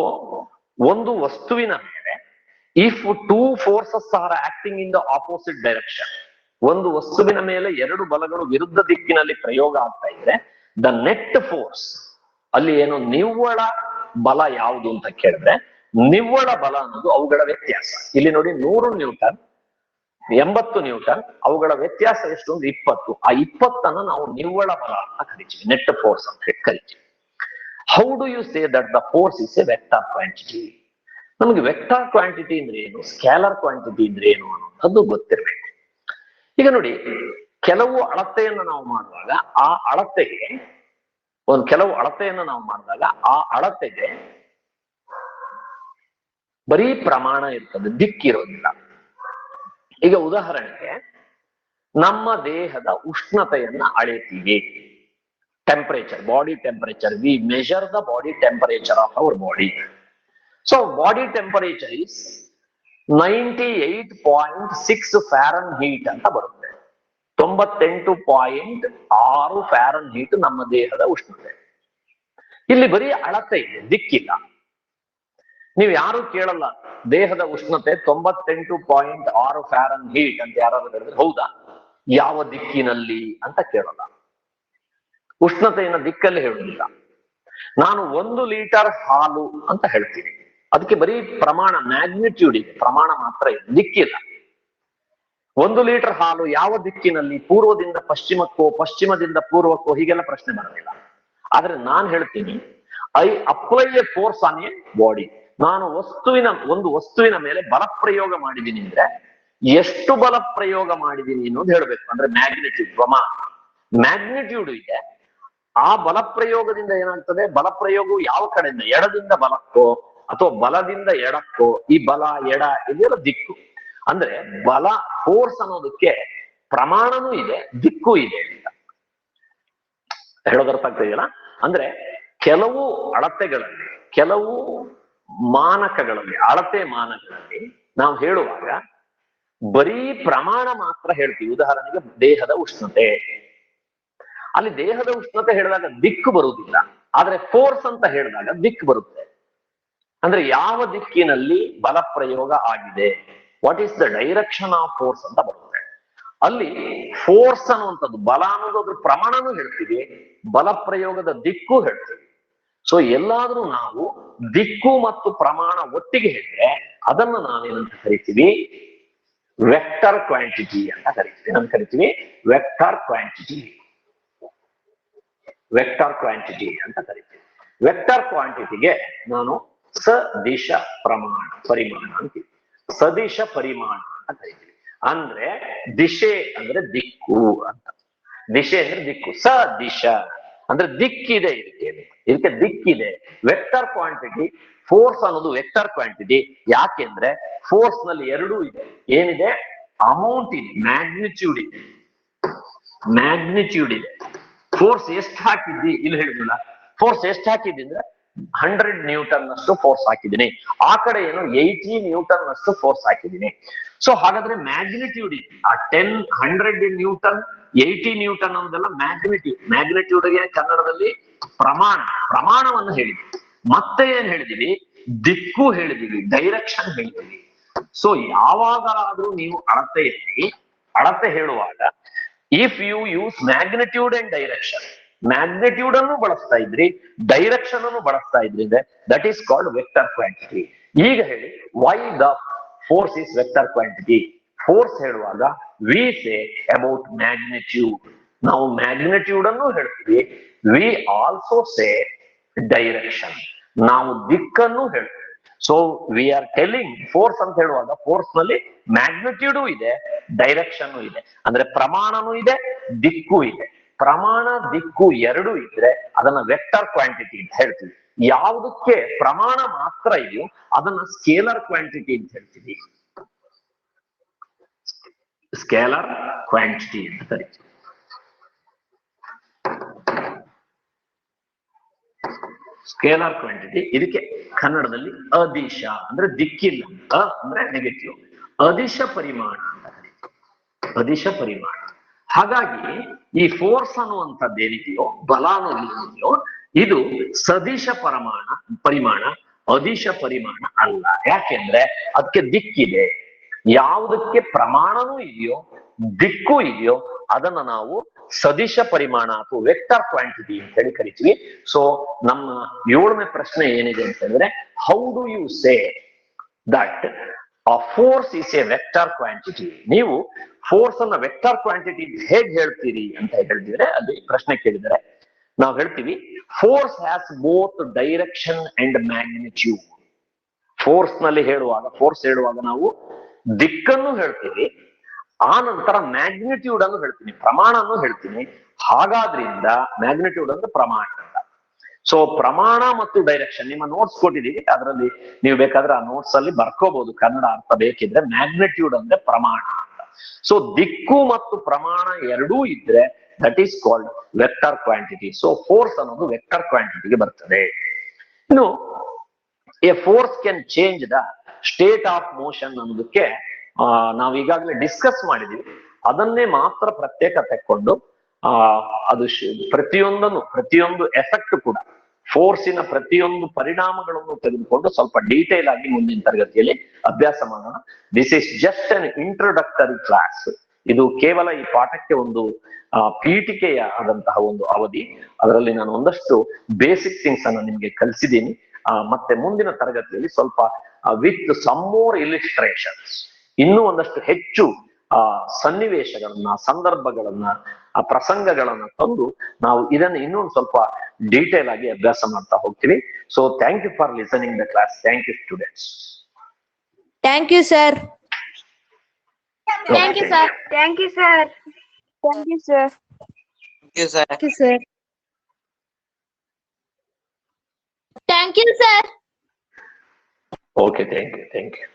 ಒಂದು ವಸ್ತುವಿನ ಮೇಲೆ if 2 forces are acting in the opposite direction, ಒಂದು ವಸ್ತುವಿನ ಮೇಲೆ ಎರಡು ಬಲಗಳು ವಿರುದ್ಧ ದಿಕ್ಕಿನಲ್ಲಿ ಪ್ರಯೋಗ ಆಗ್ತಾ ಇದ್ರೆ ದ ನೆಟ್ ಫೋರ್ಸ್, ಅಲ್ಲಿ ಏನು ನಿವ್ವಳ ಬಲ ಯಾವುದು ಅಂತ ಕೇಳಿದ್ರೆ ನಿವ್ವಳ ಬಲ ಅನ್ನೋದು ಅವುಗಳ ವ್ಯತ್ಯಾಸ. ಇಲ್ಲಿ ನೋಡಿ 100 ನ್ಯೂಟನ್ 80 ನ್ಯೂಟನ್, ಅವುಗಳ ವ್ಯತ್ಯಾಸ ಎಷ್ಟು ಒಂದು 20. ಆ 20 ನಾವು ನಿವ್ವಳ ಬಲ ಅಂತ ಕರಿತೀವಿ, ನೆಟ್ ಫೋರ್ಸ್ ಅಂತ ಹೇಳಿ ಕರಿತೀವಿ. How do you say that the force is a vector quantity? ನಮ್ಗೆ ವೆಕ್ಟರ್ ಕ್ವಾಂಟಿಟಿ ಅಂದ್ರೆ ಏನು, ಸ್ಕ್ಯಾಲರ್ ಕ್ವಾಂಟಿಟಿ ಅಂದ್ರೆ ಏನು ಅನ್ನೋದು ಗೊತ್ತಿರ್ಬೇಕು. ಈಗ ನೋಡಿ, ಕೆಲವು ಅಳತೆಯನ್ನು ನಾವು ಮಾಡುವಾಗ ಆ ಅಳತೆಗೆ ಕೆಲವು ಅಳತೆಯನ್ನು ನಾವು ಮಾಡಿದಾಗ ಆ ಅಳತೆಗೆ ಬರೀ ಪ್ರಮಾಣ ಇರ್ತದೆ, ದಿಕ್ಕಿರೋದಿಲ್ಲ. ಈಗ ಉದಾಹರಣೆಗೆ ನಮ್ಮ ದೇಹದ ಉಷ್ಣತೆಯನ್ನ ಅಳೆತೀವಿ, temperature, body temperature. We measure the body temperature of our body. So body temperature is 98.6 Fahrenheit ಅಂತ ಬರುತ್ತೆ. 98.6 ಫ್ಯಾರನ್ ಹೀಟ್ ನಮ್ಮ ದೇಹದ ಉಷ್ಣತೆ. ಇಲ್ಲಿ ಬರೀ ಅಳತೆ ಇದೆ, ದಿಕ್ಕಿಲ್ಲ. ನೀವು ಯಾರು ಕೇಳಲ್ಲ ದೇಹದ ಉಷ್ಣತೆ 98.6 ಫ್ಯಾರನ್ ಹೀಟ್ ಅಂತ ಯಾರಾದ್ರೂ ಹೇಳಿದ್ರೆ ಹೌದಾ, ಯಾವ ದಿಕ್ಕಿನಲ್ಲಿ ಅಂತ ಕೇಳಲ್ಲ. ಉಷ್ಣತೆಯನ್ನ ದಿಕ್ಕಲ್ಲಿ ಹೇಳುದಿಲ್ಲ. ನಾನು 1 ಲೀಟರ್ ಹಾಲು ಅಂತ ಹೇಳ್ತೀನಿ, ಅದಕ್ಕೆ ಬರೀ ಪ್ರಮಾಣ, ಮ್ಯಾಗ್ನಿಟ್ಯೂಡ್ ಇದೆ, ಪ್ರಮಾಣ ಮಾತ್ರ ಇದೆ, ದಿಕ್ಕಿಲ್ಲ. 1 ಲೀಟರ್ ಹಾಲು ಯಾವ ದಿಕ್ಕಿನಲ್ಲಿ, ಪೂರ್ವದಿಂದ ಪಶ್ಚಿಮಕ್ಕೋ ಪಶ್ಚಿಮದಿಂದ ಪೂರ್ವಕ್ಕೋ, ಹೀಗೆಲ್ಲ ಪ್ರಶ್ನೆ ಬರೋದಿಲ್ಲ. ಆದ್ರೆ ನಾನು ಹೇಳ್ತೀನಿ I apply A force on a body. ನಾನು ಒಂದು ವಸ್ತುವಿನ ಮೇಲೆ ಬಲ ಪ್ರಯೋಗ ಮಾಡಿದ್ದೀನಿ ಅಂದ್ರೆ ಎಷ್ಟು ಬಲ ಪ್ರಯೋಗ ಮಾಡಿದ್ದೀನಿ ಅನ್ನೋದು ಹೇಳ್ಬೇಕು. ಅಂದ್ರೆ ಮ್ಯಾಗ್ನಿಟ್ಯೂಡ್, ಪ್ರಮಾಣ, ಮ್ಯಾಗ್ನಿಟ್ಯೂಡ್ ಇದೆ. ಆ ಬಲ ಪ್ರಯೋಗದಿಂದ ಏನಾಗ್ತದೆ, ಬಲ ಪ್ರಯೋಗವು ಯಾವ ಕಡೆಯಿಂದ, ಎಡದಿಂದ ಬಲಕ್ಕೋ ಅಥವಾ ಬಲದಿಂದ ಎಡಕ್ಕೋ, ಈ ಬಲ ಎಡ ಇದೆಲ್ಲ ದಿಕ್ಕು. ಅಂದ್ರೆ ಬಲ ಫೋರ್ಸ್ ಅನ್ನೋದಕ್ಕೆ ಪ್ರಮಾಣನೂ ಇದೆ, ದಿಕ್ಕು ಇದೆ ಅಂತ ಹೇಳೋದರ್ಥ ಆಗ್ತದೆಯಲ್ಲ. ಅಂದ್ರೆ ಕೆಲವು ಅಳತೆಗಳಲ್ಲಿ, ಕೆಲವು ಮಾನಕಗಳಲ್ಲಿ, ಅಳತೆ ಮಾನಕಗಳಲ್ಲಿ ನಾವು ಹೇಳುವಾಗ ಬರೀ ಪ್ರಮಾಣ ಮಾತ್ರ ಹೇಳ್ತೀವಿ. ಉದಾಹರಣೆಗೆ ದೇಹದ ಉಷ್ಣತೆ, ಅಲ್ಲಿ ದೇಹದ ಉಷ್ಣತೆ ಹೇಳಿದಾಗ ದಿಕ್ಕು ಬರುವುದಿಲ್ಲ. ಆದ್ರೆ ಫೋರ್ಸ್ ಅಂತ ಹೇಳಿದಾಗ ದಿಕ್ಕು ಬರುತ್ತೆ. ಅಂದ್ರೆ ಯಾವ ದಿಕ್ಕಿನಲ್ಲಿ ಬಲ ಪ್ರಯೋಗ ಆಗಿದೆ, what is the direction of force ಅಂತ ಬರುತ್ತೆ. ಅಲ್ಲಿ ಫೋರ್ಸ್ ಅನ್ನುವಂಥದ್ದು ಬಲ ಅನ್ನೋದು ಅದ್ರ ಪ್ರಮಾಣನೂ ಹೇಳ್ತೀವಿ, ಬಲ ಪ್ರಯೋಗದ ದಿಕ್ಕು ಹೇಳ್ತೀವಿ. ಸೊ ಎಲ್ಲಾದ್ರೂ ನಾವು ದಿಕ್ಕು ಮತ್ತು ಪ್ರಮಾಣ ಒಟ್ಟಿಗೆ ಹೇಳಿದ್ರೆ ಅದನ್ನ ನಾವೇನಂತ ಕರಿತೀವಿ, ವೆಕ್ಟರ್ ಕ್ವಾಂಟಿಟಿ ಅಂತ ಕರಿತೀವಿ. ಏನಂತ ಕರಿತೀವಿ? Vector quantity. ವೆಕ್ಟರ್ ಕ್ವಾಂಟಿಟಿ ಅಂತ ಕರಿತೀವಿ. ವೆಕ್ಟರ್ ಕ್ವಾಂಟಿಟಿಗೆ ನಾನು ಸದಿಶ ಪರಿಮಾಣ ಅಂತೀವಿ. ಸದಿಶ ಪರಿಮಾಣ ಅಂತ ಕರಿತೀವಿ. ಅಂದ್ರೆ ದಿಶೆ ಅಂದ್ರೆ ದಿಕ್ಕು ಅಂತ. ದಿಶೆ ಅಂದ್ರೆ ದಿಕ್ಕು. ಸದಿಶ ಅಂದ್ರೆ ದಿಕ್ಕಿದೆ, ಇದಕ್ಕೆ ದಿಕ್ಕಿದೆ. ವೆಕ್ಟರ್ ಕ್ವಾಂಟಿಟಿ, ಫೋರ್ಸ್ ಅನ್ನೋದು ವೆಕ್ಟರ್ ಕ್ವಾಂಟಿಟಿ. ಯಾಕೆಂದ್ರೆ ಫೋರ್ಸ್ ನಲ್ಲಿ ಎರಡೂ ಇದೆ. ಏನಿದೆ? ಅಮೌಂಟ್ ಇದೆ, ಮ್ಯಾಗ್ನಿಟ್ಯೂಡ್ ಇದೆ. ಮ್ಯಾಗ್ನಿಟ್ಯೂಡ್ ಇದೆ. ಫೋರ್ಸ್ ಎಷ್ಟು ಹಾಕಿದ್ದಿ ಇಲ್ಲಿ ಹೇಳಿದಿಲ್ಲ. ಫೋರ್ಸ್ ಎಷ್ಟು ಹಾಕಿದ್ದಿ ಅಂದ್ರೆ 100 ನ್ಯೂಟನ್ ಅಷ್ಟು ಫೋರ್ಸ್ ಹಾಕಿದ್ದೀನಿ. ಆ ಕಡೆ ಏನು 80 ನ್ಯೂಟನ್ ಅಷ್ಟು ಫೋರ್ಸ್ ಹಾಕಿದ್ದೀನಿ. ಸೊ ಹಾಗಾದ್ರೆ ಮ್ಯಾಗ್ನಿಟ್ಯೂಡ್ ಇದೆ. ಆ 100 ನ್ಯೂಟನ್ 80 ನ್ಯೂಟನ್ ಅನ್ನೋದೆಲ್ಲ ಮ್ಯಾಗ್ನಿಟ್ಯೂಡ್. ಮ್ಯಾಗ್ನಿಟ್ಯೂಡ್ಗೆ ಕನ್ನಡದಲ್ಲಿ ಪ್ರಮಾಣವನ್ನು ಹೇಳಿದ್ವಿ. ಮತ್ತೆ ಏನ್ ಹೇಳಿದೀವಿ? ದಿಕ್ಕು ಹೇಳಿದೀವಿ, ಡೈರೆಕ್ಷನ್ ಹೇಳಿದೀವಿ. ಸೊ ಯಾವಾಗಲಾದ್ರೂ ನೀವು ಅಳತೆ ಹೇಳುವಾಗ if you use magnitude and direction, magnitude ಅನ್ನು ಬಳಸ್ತಾ ಇದ್ರಿ, ಡೈರೆಕ್ಷನ್ ಅನ್ನು ಬಳಸ್ತಾ ಇದ್ರಿ ಅಂದ್ರೆ that is called vector quantity. ಈಗ ಹೇಳಿ, why the force is vector quantity? Force ಹೇಳುವಾಗ ವಿ ಸೇ ಅಬೌಟ್ ಮ್ಯಾಗ್ನಿಟ್ಯೂಡ್. ನಾವು ಮ್ಯಾಗ್ನಿಟ್ಯೂಡ್ ಅನ್ನು ಹೇಳ್ತೀವಿ. We also say direction. ನಾವು ದಿಕ್ಕನ್ನು ಹೇಳ್ತೀವಿ. So we are telling force ಅಂತ ಹೇಳುವಾಗ ಫೋರ್ಸ್ ನಲ್ಲಿ ಮ್ಯಾಗ್ನಿಟ್ಯೂಡ್ ಇದೆ, ಡೈರೆಕ್ಷನ್ ಇದೆ. ಅಂದ್ರೆ ಪ್ರಮಾಣನೂ ಇದೆ, ದಿಕ್ಕು ಇದೆ. ಪ್ರಮಾಣ ದಿಕ್ಕು ಎರಡು ಇದ್ರೆ ಅದನ್ನ ವೆಕ್ಟರ್ ಕ್ವಾಂಟಿಟಿ ಅಂತ ಹೇಳ್ತೀವಿ. ಯಾವುದಕ್ಕೆ ಪ್ರಮಾಣ ಮಾತ್ರ ಇದೆಯೋ ಅದನ್ನ ಸ್ಕೇಲರ್ ಕ್ವಾಂಟಿಟಿ ಅಂತ ಹೇಳ್ತೀವಿ. ಸ್ಕೇಲರ್ ಕ್ವಾಂಟಿಟಿ ಅಂತ ಕರಿತೀವಿ. Scalar quantity. ಇದಕ್ಕೆ ಕನ್ನಡದಲ್ಲಿ ಅದಿಶ ಅಂದ್ರೆ ದಿಕ್ಕಿಲ್ಲ, ಅಂದ್ರೆ ನೆಗೆಟಿವ್, ಅದಿಶ ಪರಿಮಾಣ ಅಂತ ಕರೀತೀವಿ. ಅದಿಶ ಪರಿಮಾಣ. ಹಾಗಾಗಿ ಈ ಫೋರ್ಸ್ ಅನ್ನುವಂಥದ್ದು ಏನಿದೆಯೋ, ಬಲ ಅನ್ನೋದಿದೆಯೋ, ಇದು ಸದಿಶ ಪರಿಮಾಣ, ಅದಿಶ ಪರಿಮಾಣ ಅಲ್ಲ. ಯಾಕೆಂದ್ರೆ ಅದಕ್ಕೆ ದಿಕ್ಕಿದೆ. ಯಾವುದಕ್ಕೆ ಪ್ರಮಾಣನೂ ಇದೆಯೋ, ದಿಕ್ಕು ಇದೆಯೋ ಅದನ್ನ ನಾವು ಸದಿಶ ಪರಿಮಾಣ ಅಥವಾ ವೆಕ್ಟರ್ ಕ್ವಾಂಟಿಟಿ ಅಂತ ಹೇಳಿ ಕರಿತೀವಿ. ಸೊ ನಮ್ಮ 7ನೇ ಪ್ರಶ್ನೆ ಏನಿದೆ ಅಂತ ಹೇಳಿದ್ರೆ, how do you say that a force is a vector quantity? ನೀವು ಫೋರ್ಸ್ ಅನ್ನ ವೆಕ್ಟರ್ ಕ್ವಾಂಟಿಟಿ ಹೇಗೆ ಹೇಳ್ತೀರಿ ಅಂತ ಹೇಳಿದ್ರೆ, ಅಲ್ಲಿ ಪ್ರಶ್ನೆ ಕೇಳಿದರೆ ನಾವು ಹೇಳ್ತೀವಿ, force has both direction and magnitude. Force ಹೇಳುವಾಗ ನಾವು ದಿಕ್ಕನ್ನು ಹೇಳ್ತೀವಿ, ಆ ನಂತರ ಮ್ಯಾಗ್ನಿಟ್ಯೂಡ್ ಅನ್ನು ಹೇಳ್ತೀನಿ, ಪ್ರಮಾಣ ಅನ್ನು ಹೇಳ್ತೀನಿ. ಹಾಗಾದ್ರಿಂದ ಮ್ಯಾಗ್ನಿಟ್ಯೂಡ್ ಅಂದ್ರೆ ಪ್ರಮಾಣ ಅಂತ. ಸೊ ಪ್ರಮಾಣ ಮತ್ತು ಡೈರೆಕ್ಷನ್ ನಿಮ್ಮ ನೋಟ್ಸ್ ಕೊಟ್ಟಿದ್ದೀವಿ, ಅದರಲ್ಲಿ ನೀವು ಬೇಕಾದ್ರೆ ಆ ನೋಟ್ಸ್ ಅಲ್ಲಿ ಬರ್ಕೋಬಹುದು ಕನ್ನಡ ಅರ್ಥ ಬೇಕಿದ್ರೆ. ಮ್ಯಾಗ್ನಿಟ್ಯೂಡ್ ಅಂದ್ರೆ ಪ್ರಮಾಣ ಅಂತ. ಸೊ ದಿಕ್ಕು ಮತ್ತು ಪ್ರಮಾಣ ಎರಡೂ ಇದ್ರೆ that is called vector quantity. So force ಅನ್ನೋದು ವೆಕ್ಟರ್ ಕ್ವಾಂಟಿಟಿಗೆ ಬರ್ತದೆ. ಇನ್ನು A force can change the state of motion ಅನ್ನೋದಕ್ಕೆ ನಾವು ಈಗಾಗಲೇ ಡಿಸ್ಕಸ್ ಮಾಡಿದೀವಿ. ಅದನ್ನೇ ಮಾತ್ರ ಪ್ರತ್ಯೇಕ ತೆಕ್ಕೊಂಡು ಅದು ಪ್ರತಿಯೊಂದು ಎಫೆಕ್ಟ್ ಕೂಡ, ಫೋರ್ಸಿನ ಪ್ರತಿಯೊಂದು ಪರಿಣಾಮಗಳನ್ನು ತೆಗೆದುಕೊಂಡು ಸ್ವಲ್ಪ ಡೀಟೇಲ್ ಆಗಿ ಮುಂದಿನ ತರಗತಿಯಲ್ಲಿ ಅಭ್ಯಾಸ ಮಾಡೋಣ. This is just an introductory class. ಇದು ಕೇವಲ ಈ ಪಾಠಕ್ಕೆ ಒಂದು ಪೀಠಿಕೆಯ ಆದಂತಹ ಒಂದು ಅವಧಿ. ಅದರಲ್ಲಿ ನಾನು ಒಂದಷ್ಟು ಬೇಸಿಕ್ ಥಿಂಗ್ಸ್ ಅನ್ನು ನಿಮ್ಗೆ ಕಲಿಸಿದ್ದೀನಿ. ಮತ್ತೆ ಮುಂದಿನ ತರಗತಿಯಲ್ಲಿ ಸ್ವಲ್ಪ ವಿತ್ ಸಮ್ ಮೋರ್ ಇಲಿಸ್ಟ್ರೇಷನ್ಸ್, ಇನ್ನೂ ಒಂದಷ್ಟು ಹೆಚ್ಚು ಸನ್ನಿವೇಶಗಳನ್ನ, ಸಂದರ್ಭಗಳನ್ನ, ಪ್ರಸಂಗಗಳನ್ನ ತಂದು ನಾವು ಇದನ್ನು ಇನ್ನೊಂದು ಸ್ವಲ್ಪ ಡೀಟೇಲ್ ಆಗಿ ಅಭ್ಯಾಸ ಮಾಡ್ತಾ ಹೋಗ್ತೀವಿ. So thank you for listening the class. Thank you students. Thank you sir. Thank you sir. Thank you sir. Thank you sir. Thank you, sir. Thank you sir. Okay, thank you.